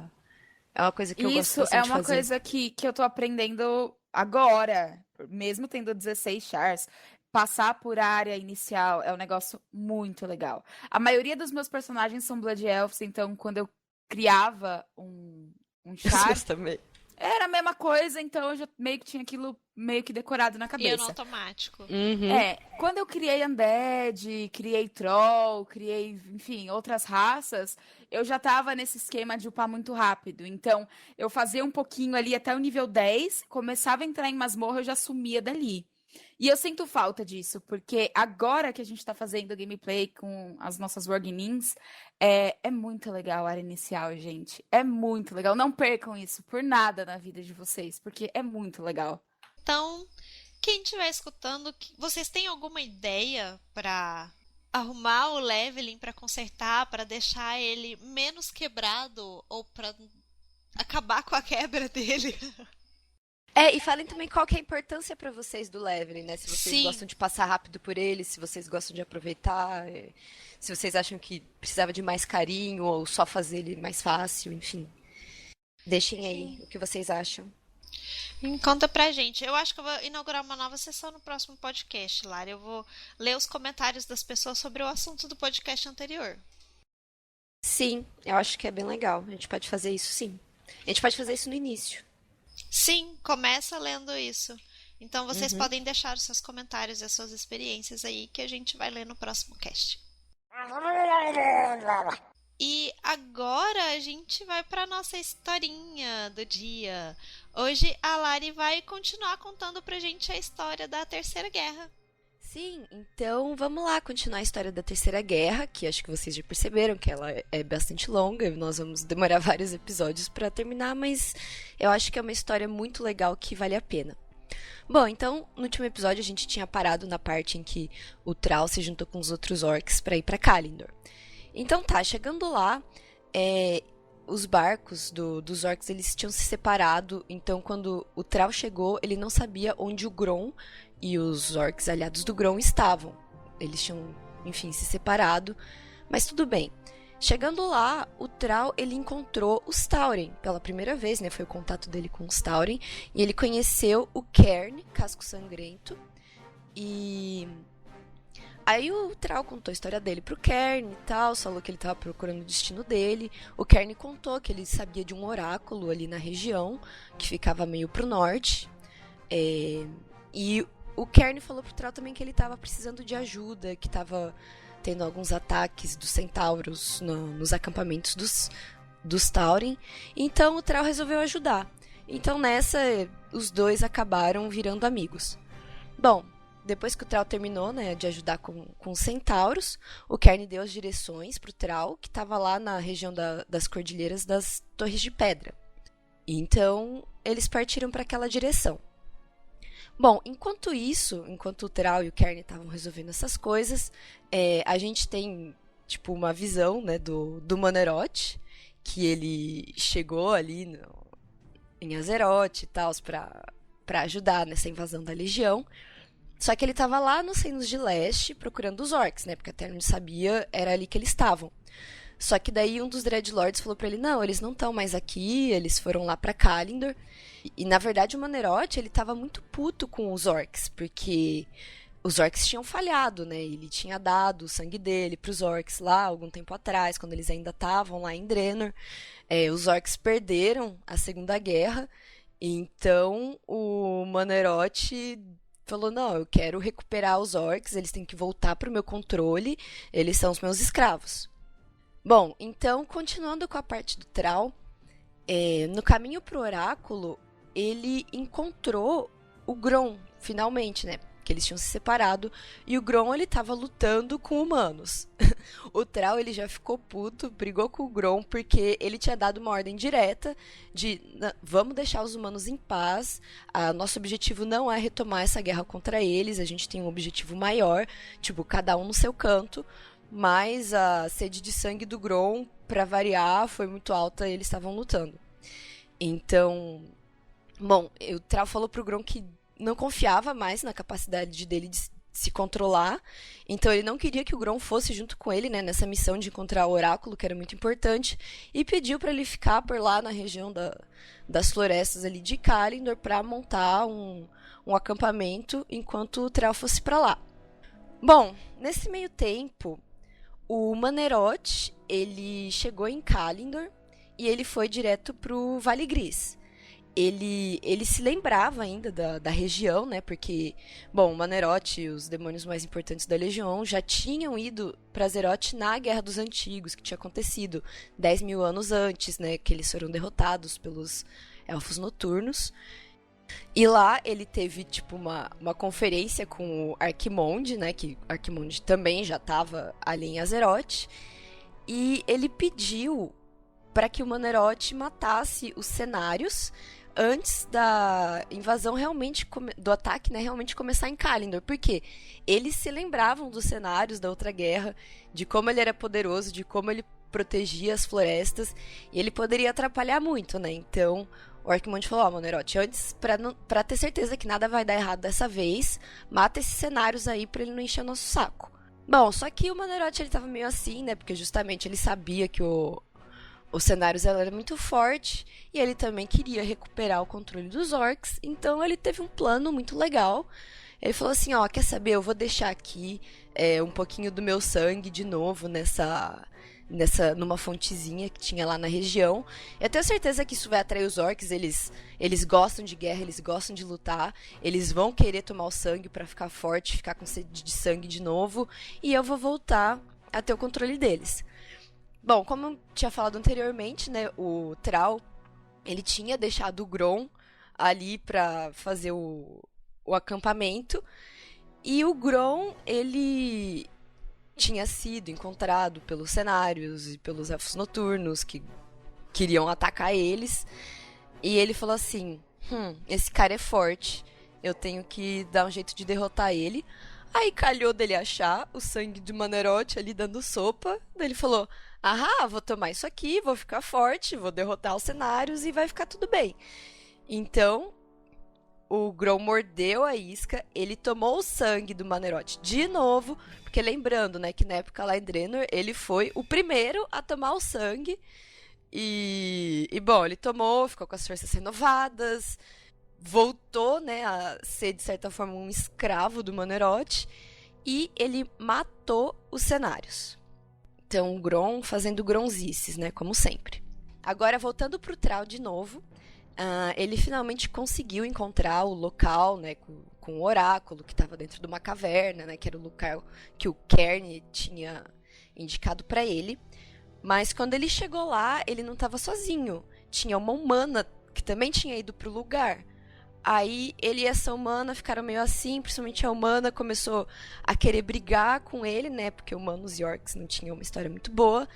é uma coisa que eu gosto Isso é bastante de uma fazer. coisa que eu tô aprendendo agora, mesmo tendo 16 chars. Passar por área inicial é um negócio muito legal. A maioria dos meus personagens são Blood Elves, então quando eu criava um Os char, meus também. era a mesma coisa, então eu já meio que tinha aquilo meio que decorado na E é no cabeça. automático. Uhum. Quando eu criei Undead, criei Troll, criei, enfim, outras raças, eu já tava nesse esquema de upar muito rápido. Então, eu fazia um pouquinho ali até o nível 10, começava a entrar em masmorra, eu já sumia dali. E eu sinto falta disso, porque agora que a gente tá fazendo gameplay com as nossas Wargamings, é muito legal a área inicial, gente. É muito legal. Não percam isso por nada na vida de vocês, porque é muito legal. Então, quem estiver escutando, vocês têm alguma ideia para arrumar o leveling, para consertar, para deixar ele menos quebrado ou para acabar com a quebra dele. É, e falem também qual que é a importância pra vocês do leveling, né? Se vocês Sim. gostam de passar rápido por ele, se vocês gostam de aproveitar, se vocês acham que precisava de mais carinho ou só fazer ele mais fácil, enfim. Deixem aí o que vocês acham. Conta pra gente. Eu acho que eu vou inaugurar uma nova sessão no próximo podcast, Lara. Eu vou ler os comentários das pessoas sobre o assunto do podcast anterior. Sim, eu acho que é bem legal. A gente pode fazer isso, sim. A gente pode fazer isso no início. Sim, começa lendo isso. Então vocês Uhum. podem deixar os seus comentários e as suas experiências aí que a gente vai ler no próximo cast. E agora a gente vai para nossa historinha do dia. Hoje a Lari vai continuar contando pra gente a história da Terceira Guerra. Sim, então vamos lá continuar a história da Terceira Guerra, que acho que vocês já perceberam que ela é bastante longa, e nós vamos demorar vários episódios para terminar, mas eu acho que é uma história muito legal que vale a pena. Bom, então, no último episódio a gente tinha parado na parte em que o Thrall se juntou com os outros orcs para ir para Kalindor. Então tá, chegando lá, os barcos dos orcs eles tinham se separado, então quando o Thrall chegou, ele não sabia onde o Grom e os orcs aliados do Grom estavam. Eles tinham, enfim, se separado, mas tudo bem. Chegando lá, o Thrall ele encontrou os Tauren pela primeira vez, né? Foi o contato dele com os Tauren, e ele conheceu o Cairn, Casco Sangrento, e aí o Thrall contou a história dele pro Cairn e tal, falou que ele tava procurando o destino dele. O Cairn contou que ele sabia de um oráculo ali na região, que ficava meio pro norte. E o Cairn falou pro Thrall também que ele tava precisando de ajuda, que tava tendo alguns ataques dos centauros nos acampamentos dos Tauren. Então o Thrall resolveu ajudar. Então nessa, os dois acabaram virando amigos. Bom, depois que o Thrall terminou, né, de ajudar com os centauros, o Cairn deu as direções pro Thrall, que estava lá na região das Cordilheiras das Torres de Pedra. Então, eles partiram para aquela direção. Bom, enquanto isso, enquanto o Thrall e o Cairn estavam resolvendo essas coisas, a gente tem, tipo, uma visão, né, do Maneroth, que ele chegou ali em Azeroth e tal, para ajudar nessa invasão da Legião. Só que ele tava lá nos Reinos de Leste procurando os orcs, né? Porque até onde sabia, era ali que eles estavam. Só que daí um dos Dreadlords falou pra ele, não, eles não estão mais aqui, eles foram lá pra Kalindor. E na verdade o Maneroth, ele tava muito puto com os orcs, porque os orcs tinham falhado, né? Ele tinha dado o sangue dele pros orcs lá algum tempo atrás, quando eles ainda estavam lá em Draenor. Os orcs perderam a Segunda Guerra, então o Maneroth falou, não, eu quero recuperar os orcs, eles têm que voltar pro meu controle, eles são os meus escravos. Bom, então, continuando com a parte do Thrall, no caminho pro oráculo, ele encontrou o Grom, finalmente, né? Que eles tinham se separado, e o Grom, ele tava lutando com humanos. O Thrall, ele já ficou puto, brigou com o Grom, porque ele tinha dado uma ordem direta de vamos deixar os humanos em paz, nosso objetivo não é retomar essa guerra contra eles, a gente tem um objetivo maior, tipo, cada um no seu canto, mas a sede de sangue do Grom, pra variar, foi muito alta e eles estavam lutando. Então, bom, o Thrall falou pro Grom que não confiava mais na capacidade dele de se controlar, então ele não queria que o Grom fosse junto com ele, né, nessa missão de encontrar o oráculo, que era muito importante, e pediu para ele ficar por lá na região das florestas ali de Kalindor para montar um acampamento enquanto o Thrall fosse para lá. Bom, nesse meio tempo, o Maneroth, ele chegou em Kalindor e ele foi direto pro Vale Gris. Ele se lembrava ainda da região, né? Porque, bom, o Maneroth e os demônios mais importantes da Legião já tinham ido para Azeroth na Guerra dos Antigos, que tinha acontecido 10 mil anos antes, né? Que eles foram derrotados pelos Elfos Noturnos. E lá ele teve, tipo, uma conferência com o Arquimonde, né? Que Arquimonde também já estava ali em Azeroth. E ele pediu para que o Maneroth matasse os cenários antes da invasão realmente, do ataque, né, realmente começar em Kalindor, porque eles se lembravam dos cenários da outra guerra, de como ele era poderoso, de como ele protegia as florestas e ele poderia atrapalhar muito, né? Então o Arquimonde falou, Monerote, antes, pra ter certeza que nada vai dar errado dessa vez, mata esses cenários aí pra ele não encher o nosso saco. Bom, só que o Monerote, ele tava meio assim, né? Porque justamente ele sabia que os cenários era muito forte e ele também queria recuperar o controle dos orcs, então ele teve um plano muito legal. Ele falou assim, quer saber, eu vou deixar aqui um pouquinho do meu sangue de novo numa fontezinha que tinha lá na região. Eu tenho certeza que isso vai atrair os orcs, eles gostam de guerra, eles gostam de lutar, eles vão querer tomar o sangue pra ficar forte, ficar com sede de sangue de novo, e eu vou voltar a ter o controle deles. Bom, como eu tinha falado anteriormente, né, o Thrall, ele tinha deixado o Grom ali pra fazer o acampamento, e o Grom, ele tinha sido encontrado pelos cenários e pelos elfos noturnos que queriam atacar eles, e ele falou assim, esse cara é forte, eu tenho que dar um jeito de derrotar ele. Aí calhou dele achar o sangue de Manerote ali dando sopa. Daí ele falou, vou tomar isso aqui, vou ficar forte, vou derrotar os cenários e vai ficar tudo bem. Então, o Grom mordeu a isca, ele tomou o sangue do Manerote de novo, porque lembrando, né, que na época lá em Draenor, ele foi o primeiro a tomar o sangue. E bom, ele tomou, ficou com as forças renovadas, voltou, né, a ser, de certa forma, um escravo do Manerote, e ele matou os cenários. Então, o Grom fazendo gronzices, né, como sempre. Agora, voltando pro Thrall de novo, ele finalmente conseguiu encontrar o local, né, com o oráculo, que estava dentro de uma caverna, né, que era o local que o Cairn tinha indicado para ele. Mas quando ele chegou lá, ele não estava sozinho. Tinha uma humana que também tinha ido pro lugar. Aí ele e essa humana ficaram meio assim, principalmente a humana começou a querer brigar com ele, né? Porque humanos e orcs não tinham uma história muito boa.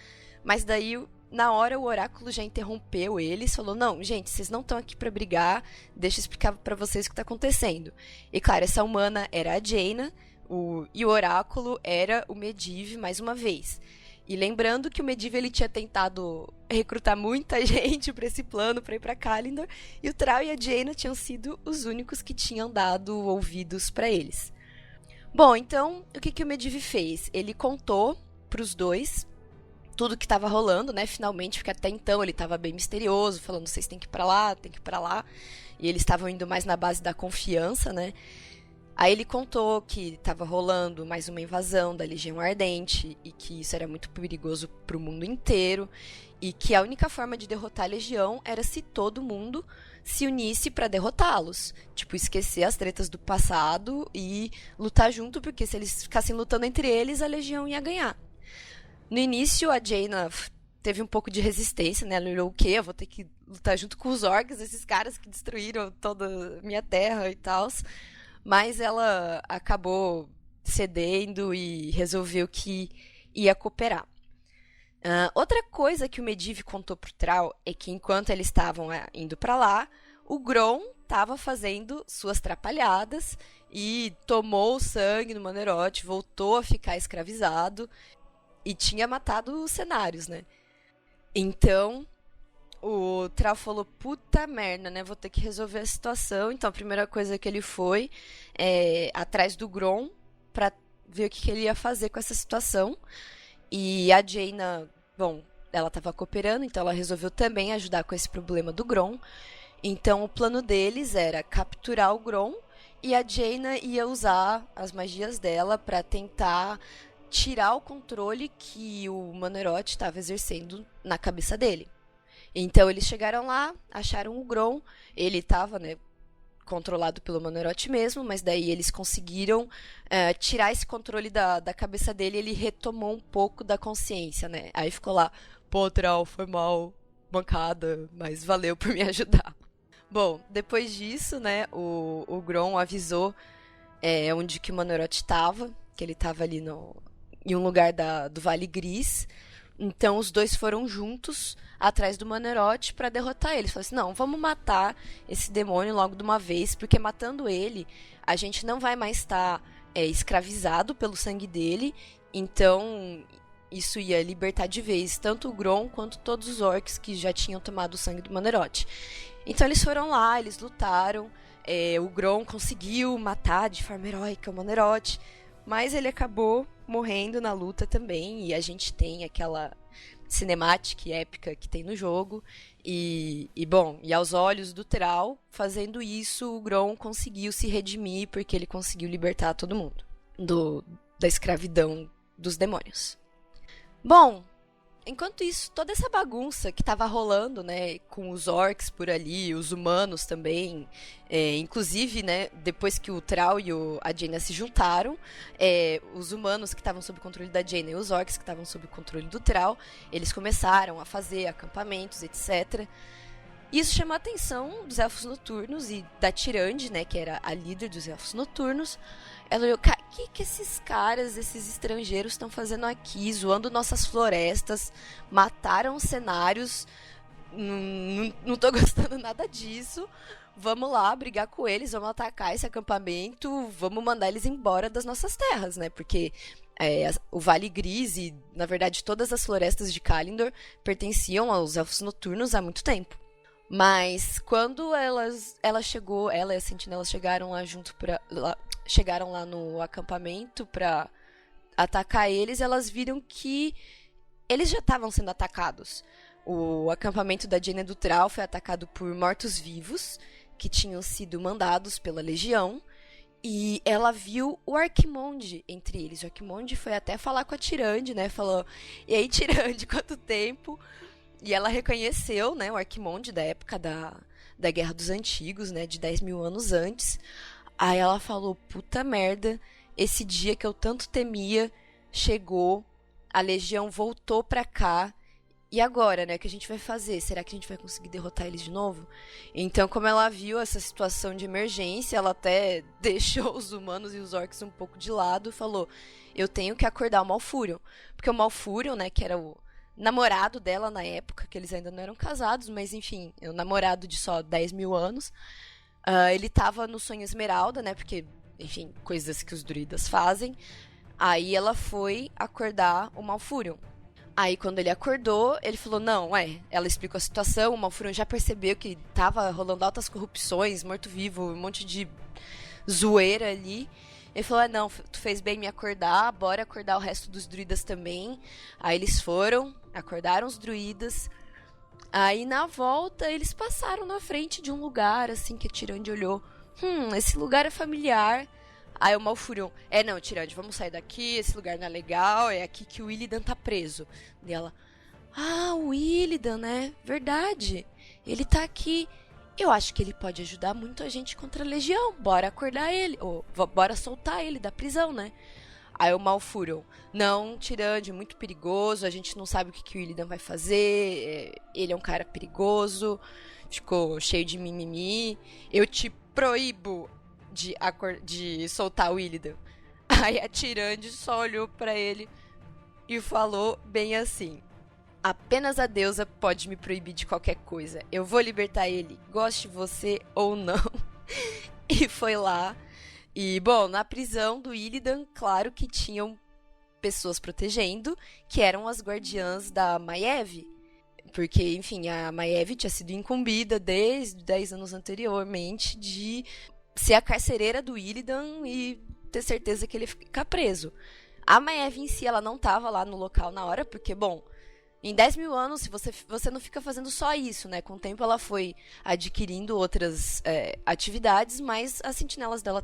Mas daí, na hora, o oráculo já interrompeu eles, falou, não, gente, vocês não estão aqui pra brigar, deixa eu explicar pra vocês o que tá acontecendo. E claro, essa humana era a Jaina, e o oráculo era o Medivh, mais uma vez. E lembrando que o Medivh ele tinha tentado recrutar muita gente para esse plano, para ir para Kalimdor, e o Thrall e a Jaina tinham sido os únicos que tinham dado ouvidos para eles. Bom, então, o que o Medivh fez? Ele contou para os dois tudo que estava rolando, né? Finalmente, porque até então ele estava bem misterioso, falando, vocês têm que ir para lá, tem que ir para lá. E eles estavam indo mais na base da confiança, né? Aí ele contou que estava rolando mais uma invasão da Legião Ardente e que isso era muito perigoso para o mundo inteiro e que a única forma de derrotar a Legião era se todo mundo se unisse para derrotá-los. Tipo, esquecer as tretas do passado e lutar junto, porque se eles ficassem lutando entre eles, a Legião ia ganhar. No início, a Jaina teve um pouco de resistência, né? Ela olhou, o quê? Eu vou ter que lutar junto com os orcs, esses caras que destruíram toda a minha terra e tal. Mas ela acabou cedendo e resolveu que ia cooperar. Outra coisa que o Medivh contou pro Thrall é que enquanto eles estavam indo para lá, o Grom estava fazendo suas trapalhadas e tomou o sangue do Manerote, voltou a ficar escravizado e tinha matado os cenários, né? Então, o Thrall falou, puta merda, né? Vou ter que resolver a situação. Então, a primeira coisa que ele foi atrás do Grom pra ver o que ele ia fazer com essa situação. E a Jaina, bom, ela tava cooperando, então ela resolveu também ajudar com esse problema do Grom. Então, o plano deles era capturar o Grom e a Jaina ia usar as magias dela pra tentar tirar o controle que o Manerote estava exercendo na cabeça dele. Então eles chegaram lá, acharam o Grom, ele estava, né, controlado pelo Manerote mesmo, mas daí eles conseguiram tirar esse controle da cabeça dele e ele retomou um pouco da consciência, né? Aí ficou lá, pô, Thrall, foi mal, mancada, mas valeu por me ajudar. Bom, depois disso, né, o Grom avisou onde que o Manerote estava, que ele estava ali em um lugar do Vale Gris. Então os dois foram juntos atrás do Manerote para derrotar ele. Falaram assim, não, vamos matar esse demônio logo de uma vez, porque matando ele, a gente não vai mais estar escravizado pelo sangue dele. Então, isso ia libertar de vez tanto o Grom quanto todos os orcs que já tinham tomado o sangue do Maneroth. Então eles foram lá, eles lutaram, o Grom conseguiu matar de forma heróica o Maneroth, mas ele acabou morrendo na luta também, e a gente tem aquela cinemática épica que tem no jogo, e aos olhos do Thrall, fazendo isso, o Grom conseguiu se redimir, porque ele conseguiu libertar todo mundo da escravidão dos demônios. Bom, enquanto isso, toda essa bagunça que tava rolando, né, com os orcs por ali, os humanos também, inclusive, né, depois que o Thrall e a Jaina se juntaram, os humanos que estavam sob o controle da Jaina e os orcs que estavam sob o controle do Thrall, eles começaram a fazer acampamentos, etc. Isso chamou a atenção dos Elfos Noturnos e da Tyrande, né, que era a líder dos Elfos Noturnos. Ela olhou, o que esses caras, esses estrangeiros estão fazendo aqui, zoando nossas florestas, mataram cenários, não tô gostando nada disso, vamos lá brigar com eles, vamos atacar esse acampamento, vamos mandar eles embora das nossas terras, né, porque o Vale Gris e, na verdade, todas as florestas de Kalimdor pertenciam aos Elfos Noturnos há muito tempo. Mas quando ela e a Sentinela chegaram lá no acampamento pra atacar eles, elas viram que eles já estavam sendo atacados. O acampamento da Jaina do Thrall foi atacado por mortos-vivos que tinham sido mandados pela Legião, e ela viu o Arquimonde entre eles. O Arquimonde foi até falar com a Tyrande, né? Falou, e aí, Tyrande, quanto tempo? E ela reconheceu, né, o Arquimonde da época da Guerra dos Antigos, né, de 10 mil anos antes. Aí ela falou, puta merda, esse dia que eu tanto temia chegou, a Legião voltou pra cá, e agora, né, o que a gente vai fazer? Será que a gente vai conseguir derrotar eles de novo? Então, como ela viu essa situação de emergência, ela até deixou os humanos e os orcs um pouco de lado e falou, eu tenho que acordar o Malfurion. Porque o Malfurion, né, que era o namorado dela na época, que eles ainda não eram casados, mas enfim, o namorado de só 10 mil anos, ele tava no Sonho Esmeralda, né, porque, enfim, coisas que os druidas fazem. Aí ela foi acordar o Malfurion. Aí quando ele acordou, ele falou, não, ela explicou a situação, o Malfurion já percebeu que tava rolando altas corrupções, morto-vivo, um monte de zoeira ali. Ele falou, não, tu fez bem me acordar, bora acordar o resto dos druidas também. Aí eles foram, acordaram os druidas. Aí na volta eles passaram na frente de um lugar, assim, que a Tyrande olhou. Esse lugar é familiar. Aí o Malfurion, não, Tyrande, vamos sair daqui, esse lugar não é legal, é aqui que o Illidan tá preso. E ela, o Illidan, né? Verdade, ele tá aqui. Eu acho que ele pode ajudar muito a gente contra a Legião. Bora acordar ele. Ou bora soltar ele da prisão, né? Aí o Malfurion, não, Tyrande, muito perigoso. A gente não sabe o que o Illidan vai fazer. Ele é um cara perigoso. Ficou cheio de mimimi. Eu te proíbo de soltar o Illidan. Aí a Tyrande só olhou pra ele e falou bem assim, apenas a deusa pode me proibir de qualquer coisa. Eu vou libertar ele, goste você ou não. E foi lá. E, bom, na prisão do Illidan, claro que tinham pessoas protegendo, que eram as guardiãs da Maiev. Porque, enfim, a Maiev tinha sido incumbida desde 10 anos anteriormente de ser a carcereira do Illidan e ter certeza que ele ia ficar preso. A Maiev em si, ela não estava lá no local na hora, porque, bom, em 10 mil anos, se você não fica fazendo só isso, né? Com o tempo ela foi adquirindo outras atividades, mas as sentinelas dela,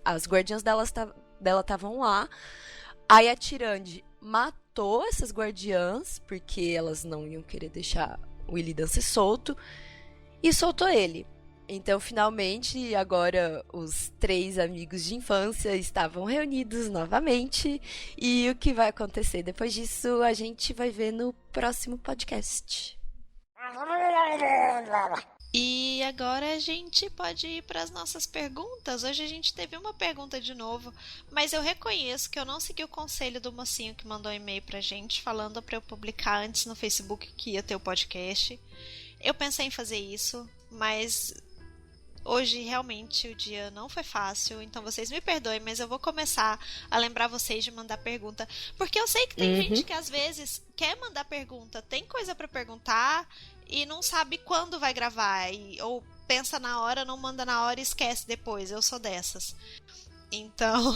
as guardiãs dela estavam lá. Aí a Tyrande matou essas guardiãs, porque elas não iam querer deixar o Illidan ser solto, e soltou ele. Então, finalmente, agora os 3 amigos de infância estavam reunidos novamente. E o que vai acontecer depois disso, a gente vai ver no próximo podcast. E agora a gente pode ir para as nossas perguntas. Hoje a gente teve uma pergunta de novo, mas eu reconheço que eu não segui o conselho do mocinho que mandou um e-mail pra gente, falando para eu publicar antes no Facebook que ia ter o podcast. Eu pensei em fazer isso, mas Hoje realmente o dia não foi fácil, então vocês me perdoem, mas eu vou começar a lembrar vocês de mandar pergunta, porque eu sei que tem gente que às vezes quer mandar pergunta, tem coisa pra perguntar e não sabe quando vai gravar, ou pensa na hora, não manda na hora e esquece depois. Eu sou dessas. Então,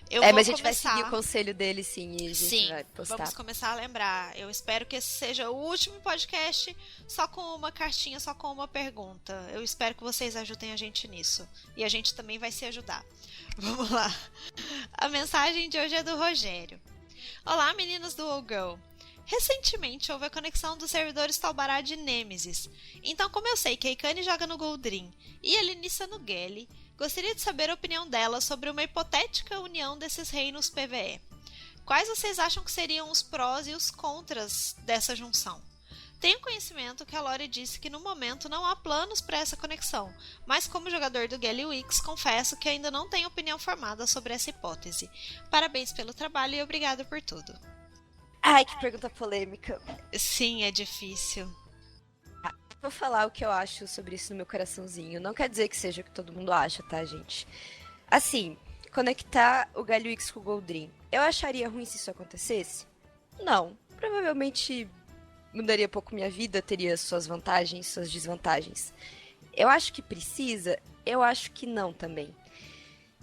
eu vou mas a gente vai começar. seguir o conselho dele, sim, e a gente vai postar. Vamos começar a lembrar. Eu espero que esse seja o último podcast só com uma cartinha, só com uma pergunta. Eu espero que vocês ajudem a gente nisso. E a gente também vai se ajudar. Vamos lá. A mensagem de hoje é do Rogério. Olá, meninas do OGirl. Recentemente houve a conexão dos servidores Talbará de Nemesis. Então, como eu sei que a Ikane joga no Goldrin e a Linissa no Galley, gostaria de saber a opinião dela sobre uma hipotética união desses reinos PvE. Quais vocês acham que seriam os prós e os contras dessa junção? Tenho conhecimento que a Lore disse que no momento não há planos para essa conexão, mas como jogador do Galley Wix, confesso que ainda não tenho opinião formada sobre essa hipótese. Parabéns pelo trabalho e obrigado por tudo. Ai, que pergunta polêmica. Sim, é difícil. Vou falar o que eu acho sobre isso no meu coraçãozinho. Não quer dizer que seja o que todo mundo acha, tá, gente? Assim, conectar o Galley Wix com o Goldrin. Eu acharia ruim se isso acontecesse? Não. Provavelmente mudaria pouco minha vida, teria suas vantagens, suas desvantagens. Eu acho que precisa? Eu acho que não também.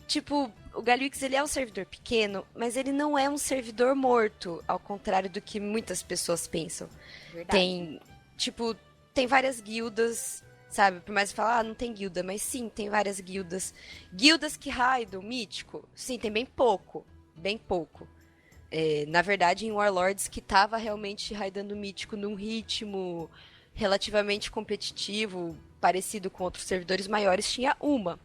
Tipo, o Galley Wix, ele é um servidor pequeno, mas ele não é um servidor morto, ao contrário do que muitas pessoas pensam. Verdade. Tem várias guildas, sabe? Por mais que falar, não tem guilda, mas sim, tem várias guildas. Guildas que raidam mítico, sim, tem bem pouco, bem pouco. Na verdade, em Warlords, que tava realmente raidando mítico num ritmo relativamente competitivo, parecido com outros servidores maiores, tinha uma.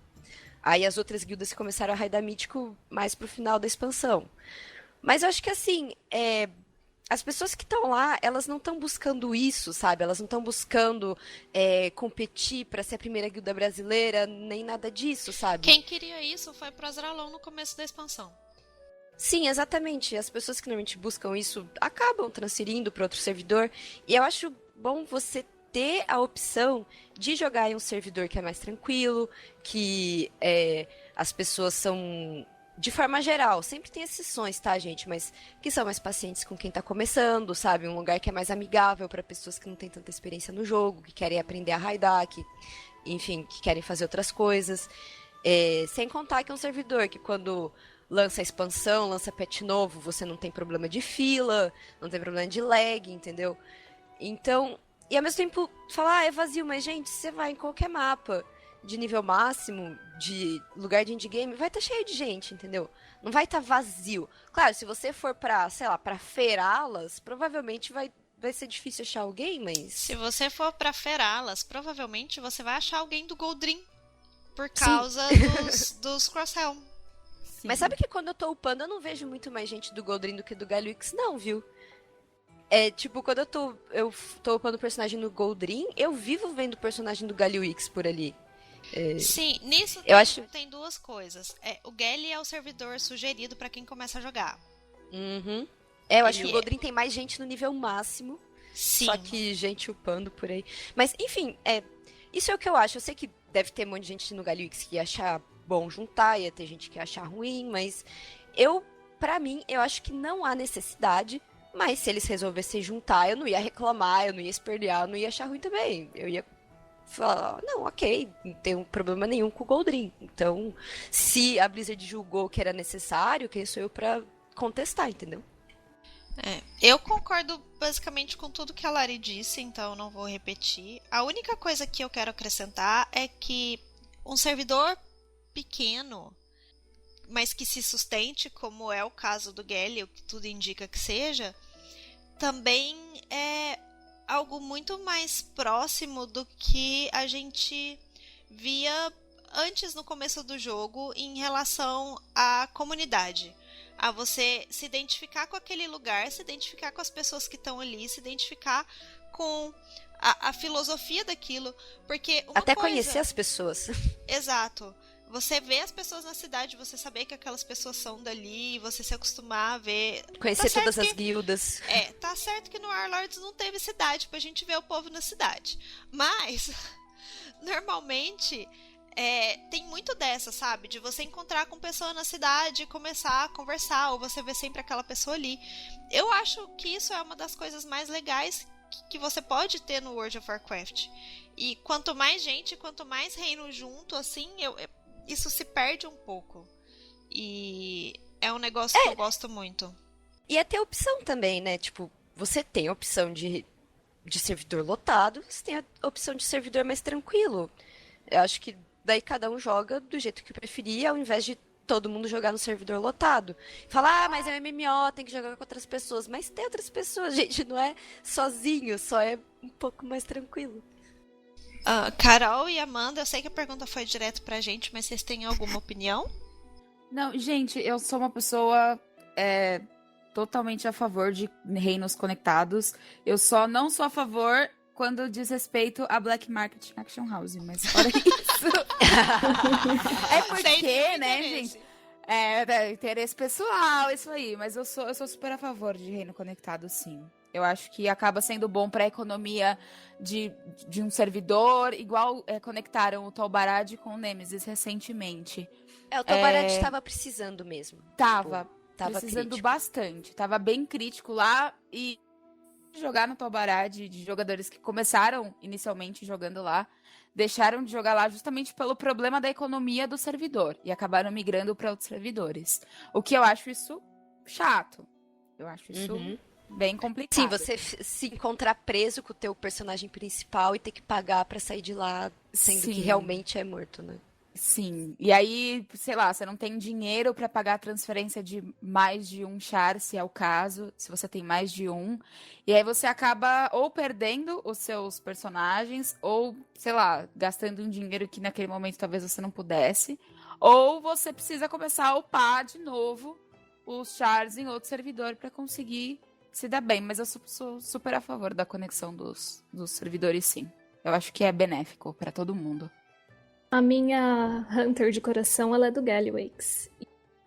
Aí as outras guildas começaram a raidar mítico mais pro final da expansão. Mas eu acho que assim, as pessoas que estão lá, elas não estão buscando isso, sabe? Elas não estão buscando competir pra ser a primeira guilda brasileira, nem nada disso, sabe? Quem queria isso foi pro Azralon no começo da expansão. Sim, exatamente. As pessoas que normalmente buscam isso acabam transferindo para outro servidor. E eu acho bom você ter a opção de jogar em um servidor que é mais tranquilo, que as pessoas são, de forma geral, sempre tem exceções, tá, gente? Mas que são mais pacientes com quem tá começando, sabe? Um lugar que é mais amigável para pessoas que não têm tanta experiência no jogo, que querem aprender a raidar, enfim, que querem fazer outras coisas. Sem contar que é um servidor que quando lança expansão, lança patch novo, você não tem problema de fila, não tem problema de lag, entendeu? Então, e ao mesmo tempo, falar, é vazio, mas gente, você vai em qualquer mapa de nível máximo, de lugar de indie game, vai estar cheio de gente, entendeu? Não vai estar vazio. Claro, se você for pra, sei lá, pra Feralas, provavelmente vai ser difícil achar alguém, mas... Se você for pra Feralas, provavelmente você vai achar alguém do Goldrin, por causa dos Crosshelm. Sim. Mas sabe que quando eu tô upando, eu não vejo muito mais gente do Goldrin do que do Galley Wix, não, viu? Quando eu tô upando o personagem no Goldrin, eu vivo vendo o personagem do Galley Wix por ali. Sim, nisso tem duas coisas. O Galley é o servidor sugerido pra quem começa a jogar. Uhum. Eu acho que o Goldrin tem mais gente no nível máximo. Sim. Só que gente upando por aí. Mas, enfim, isso é o que eu acho. Eu sei que deve ter um monte de gente no Galley Wix que ia achar bom juntar, ia ter gente que ia achar ruim, mas pra mim, eu acho que não há necessidade. Mas se eles resolvessem juntar, eu não ia reclamar, eu não ia espernear, eu não ia achar ruim também. Eu ia falar, não, ok, não tem problema nenhum com o Goldrin. Então, se a Blizzard julgou que era necessário, quem sou eu pra contestar, entendeu? Eu concordo basicamente com tudo que a Lari disse, então não vou repetir. A única coisa que eu quero acrescentar é que um servidor pequeno, mas que se sustente, como é o caso do Galley, o que tudo indica que seja, também é algo muito mais próximo do que a gente via antes no começo do jogo em relação à comunidade. A você se identificar com aquele lugar, se identificar com as pessoas que estão ali, se identificar com a filosofia daquilo, porque até conhecer as pessoas. Exato. Você vê as pessoas na cidade, você saber que aquelas pessoas são dali, você se acostumar a ver... Conhecer todas as guildas. Tá certo que no Warlords não teve cidade pra gente ver o povo na cidade. Mas, normalmente tem muito dessa, sabe? De você encontrar com pessoa na cidade e começar a conversar, ou você vê sempre aquela pessoa ali. Eu acho que isso é uma das coisas mais legais que você pode ter no World of Warcraft. E quanto mais gente, quanto mais reino junto, assim, isso se perde um pouco. E é um negócio que eu gosto muito. E é ter opção também, né? Tipo, você tem a opção de servidor lotado, você tem a opção de servidor mais tranquilo. Eu acho que daí cada um joga do jeito que preferir, ao invés de todo mundo jogar no servidor lotado. Falar, mas é MMO, tem que jogar com outras pessoas. Mas tem outras pessoas, gente, não é sozinho, só é um pouco mais tranquilo. Carol e Amanda, eu sei que a pergunta foi direto pra gente, mas vocês têm alguma opinião? Não, gente, eu sou uma pessoa totalmente a favor de reinos conectados. Eu só não sou a favor quando diz respeito a Black Market Action House, mas fora isso... é porque, né, gente? Interesse pessoal, isso aí. Mas eu sou super a favor de reino conectado, sim. Eu acho que acaba sendo bom para a economia de um servidor, igual conectaram o Tolbarad com o Nemesis recentemente. O Tolbarad estava precisando mesmo. Tava precisando crítico. bastante. Tava bem crítico lá e jogar no Tolbarad de jogadores que começaram inicialmente jogando lá, deixaram de jogar lá justamente pelo problema da economia do servidor e acabaram migrando para outros servidores. O que eu acho isso chato. Eu acho isso bem complicado. Sim, você se encontrar preso com o teu personagem principal e ter que pagar pra sair de lá, sendo que realmente é morto, né? Sim, e aí, sei lá, você não tem dinheiro pra pagar a transferência de mais de um char, se é o caso, se você tem mais de um, e aí você acaba ou perdendo os seus personagens, ou, sei lá, gastando um dinheiro que naquele momento talvez você não pudesse, ou você precisa começar a upar de novo os chars em outro servidor pra conseguir se dar bem, mas eu sou super a favor da conexão dos servidores, sim. Eu acho que é benéfico pra todo mundo. A minha Hunter de coração, ela é do Galliwix.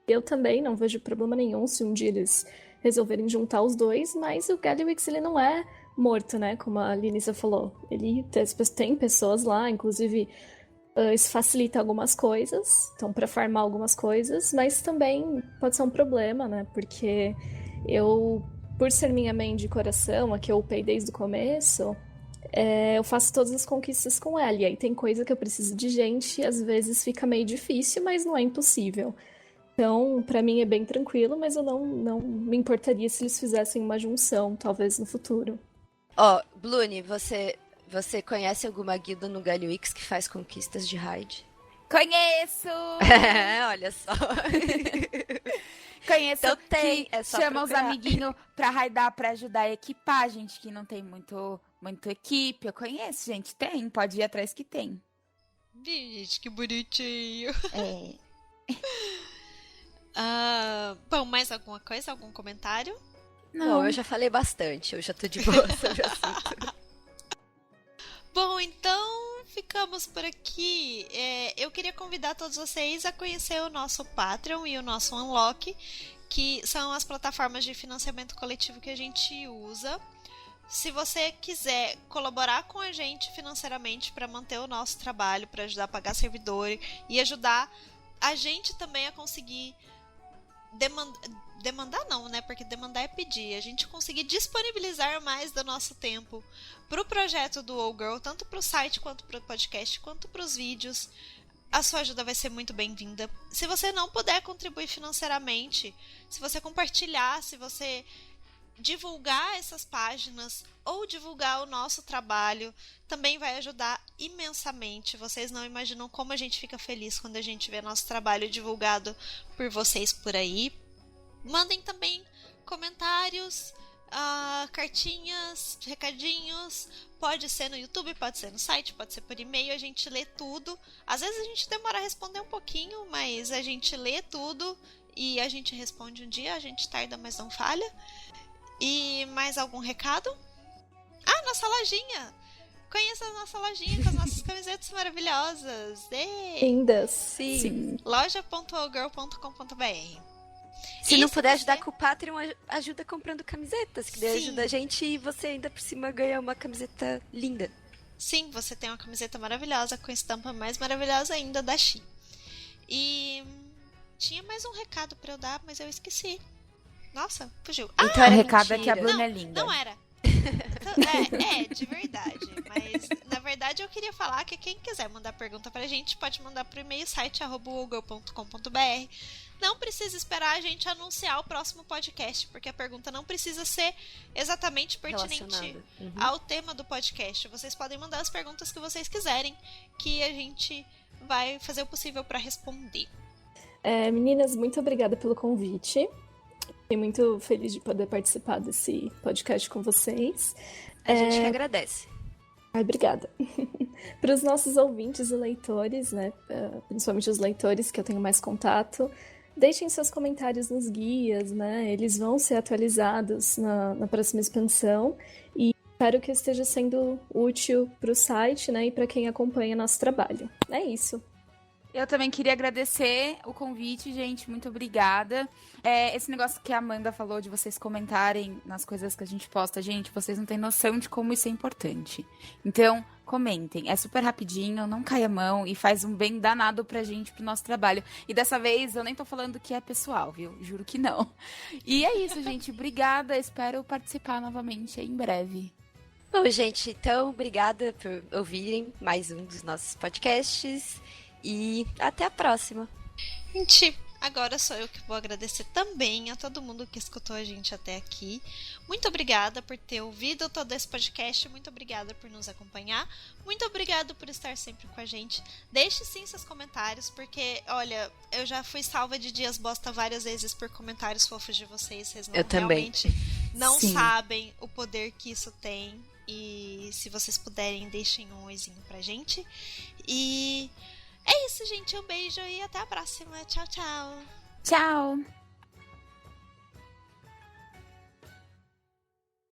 Eu também não vejo problema nenhum se um dia eles resolverem juntar os dois, mas o Galliwix, ele não é morto, né? Como a Linisa falou. Ele tem pessoas lá, inclusive isso facilita algumas coisas, então para farmar algumas coisas, mas também pode ser um problema, né? Porque por ser minha main de coração, a que eu upei desde o começo... eu faço todas as conquistas com ela. E aí tem coisa que eu preciso de gente e às vezes fica meio difícil, mas não é impossível. Então, pra mim é bem tranquilo, mas eu não me importaria se eles fizessem uma junção, talvez no futuro. Blune, você conhece alguma guilda no Galliwix que faz conquistas de raid? Conheço! Olha só. Conheço, então tem, que só chama procurar. os amiguinhos pra raidar, pra ajudar a equipar, gente que não tem muito equipe. Eu conheço, gente, tem, pode ir atrás que tem. Gente, que bonitinho. É. Bom, mais alguma coisa? Algum comentário? Não, eu já falei bastante, eu já tô de boa sobre o assunto. Bom, então ficamos por aqui. Eu queria convidar todos vocês a conhecer o nosso Patreon e o nosso Unlock, que são as plataformas de financiamento coletivo que a gente usa. Se você quiser colaborar com a gente financeiramente para manter o nosso trabalho, para ajudar a pagar servidor e ajudar a gente também a conseguir demandar não, né? Porque demandar é pedir. A gente conseguir disponibilizar mais do nosso tempo para o projeto do All Girl, tanto para o site, quanto para o podcast, quanto para os vídeos. A sua ajuda vai ser muito bem-vinda. Se você não puder contribuir financeiramente, se você compartilhar, se você divulgar essas páginas ou divulgar o nosso trabalho, também vai ajudar imensamente. Vocês não imaginam como a gente fica feliz quando a gente vê nosso trabalho divulgado por vocês por aí. Mandem também comentários, cartinhas, recadinhos. Pode ser no YouTube, pode ser no site, pode ser por e-mail. A gente lê tudo. Às vezes a gente demora a responder um pouquinho, mas a gente lê tudo e a gente responde um dia. A gente tarda, mas não falha. E mais algum recado? Nossa lojinha! Conheça a nossa lojinha com as nossas camisetas maravilhosas. Lindas. Sim. loja.allgirl.com.br. Se não puder ajudar com o Patreon, ajuda comprando camisetas, que daí ajuda a gente e você ainda por cima ganha uma camiseta linda. Sim, você tem uma camiseta maravilhosa com estampa mais maravilhosa ainda da Shein. E tinha mais um recado pra eu dar, mas eu esqueci. Nossa, fugiu. Então O era recado é que a mentira. Bruna é linda. Não era. De verdade. Mas, na verdade, eu queria falar que quem quiser mandar pergunta pra gente, pode mandar pro e-mail site@google.com.br. Não precisa esperar a gente anunciar o próximo podcast, porque a pergunta não precisa ser exatamente pertinente Relacionada. Uhum. ao tema do podcast. Vocês podem mandar as perguntas que vocês quiserem, que a gente vai fazer o possível pra responder. Meninas, muito obrigada pelo convite. Fiquei muito feliz de poder participar desse podcast com vocês. A gente que agradece. Obrigada. Para os nossos ouvintes e leitores, né, principalmente os leitores que eu tenho mais contato, deixem seus comentários nos guias, né, eles vão ser atualizados na próxima expansão e espero que esteja sendo útil para o site, né, e para quem acompanha nosso trabalho. É isso. Eu também queria agradecer o convite, gente. Muito obrigada. Esse negócio que a Amanda falou de vocês comentarem nas coisas que a gente posta, gente, vocês não têm noção de como isso é importante. Então, comentem. É super rapidinho, não cai a mão e faz um bem danado pra gente, pro nosso trabalho. E dessa vez, eu nem tô falando que é pessoal, viu? Juro que não. E é isso, gente. Obrigada. Espero participar novamente em breve. Bom, gente, então, obrigada por ouvirem mais um dos nossos podcasts. E até a próxima. Gente, agora sou eu que vou agradecer também a todo mundo que escutou a gente até aqui. Muito obrigada por ter ouvido todo esse podcast. Muito obrigada por nos acompanhar. Muito obrigada por estar sempre com a gente. Deixe sim seus comentários, porque, olha, eu já fui salva de dias bosta várias vezes por comentários fofos de vocês. Vocês não, Eu também. realmente não Sim. sabem o poder que isso tem. E se vocês puderem, deixem um oizinho pra gente. E é isso, gente. Um beijo e até a próxima. Tchau, tchau. Tchau!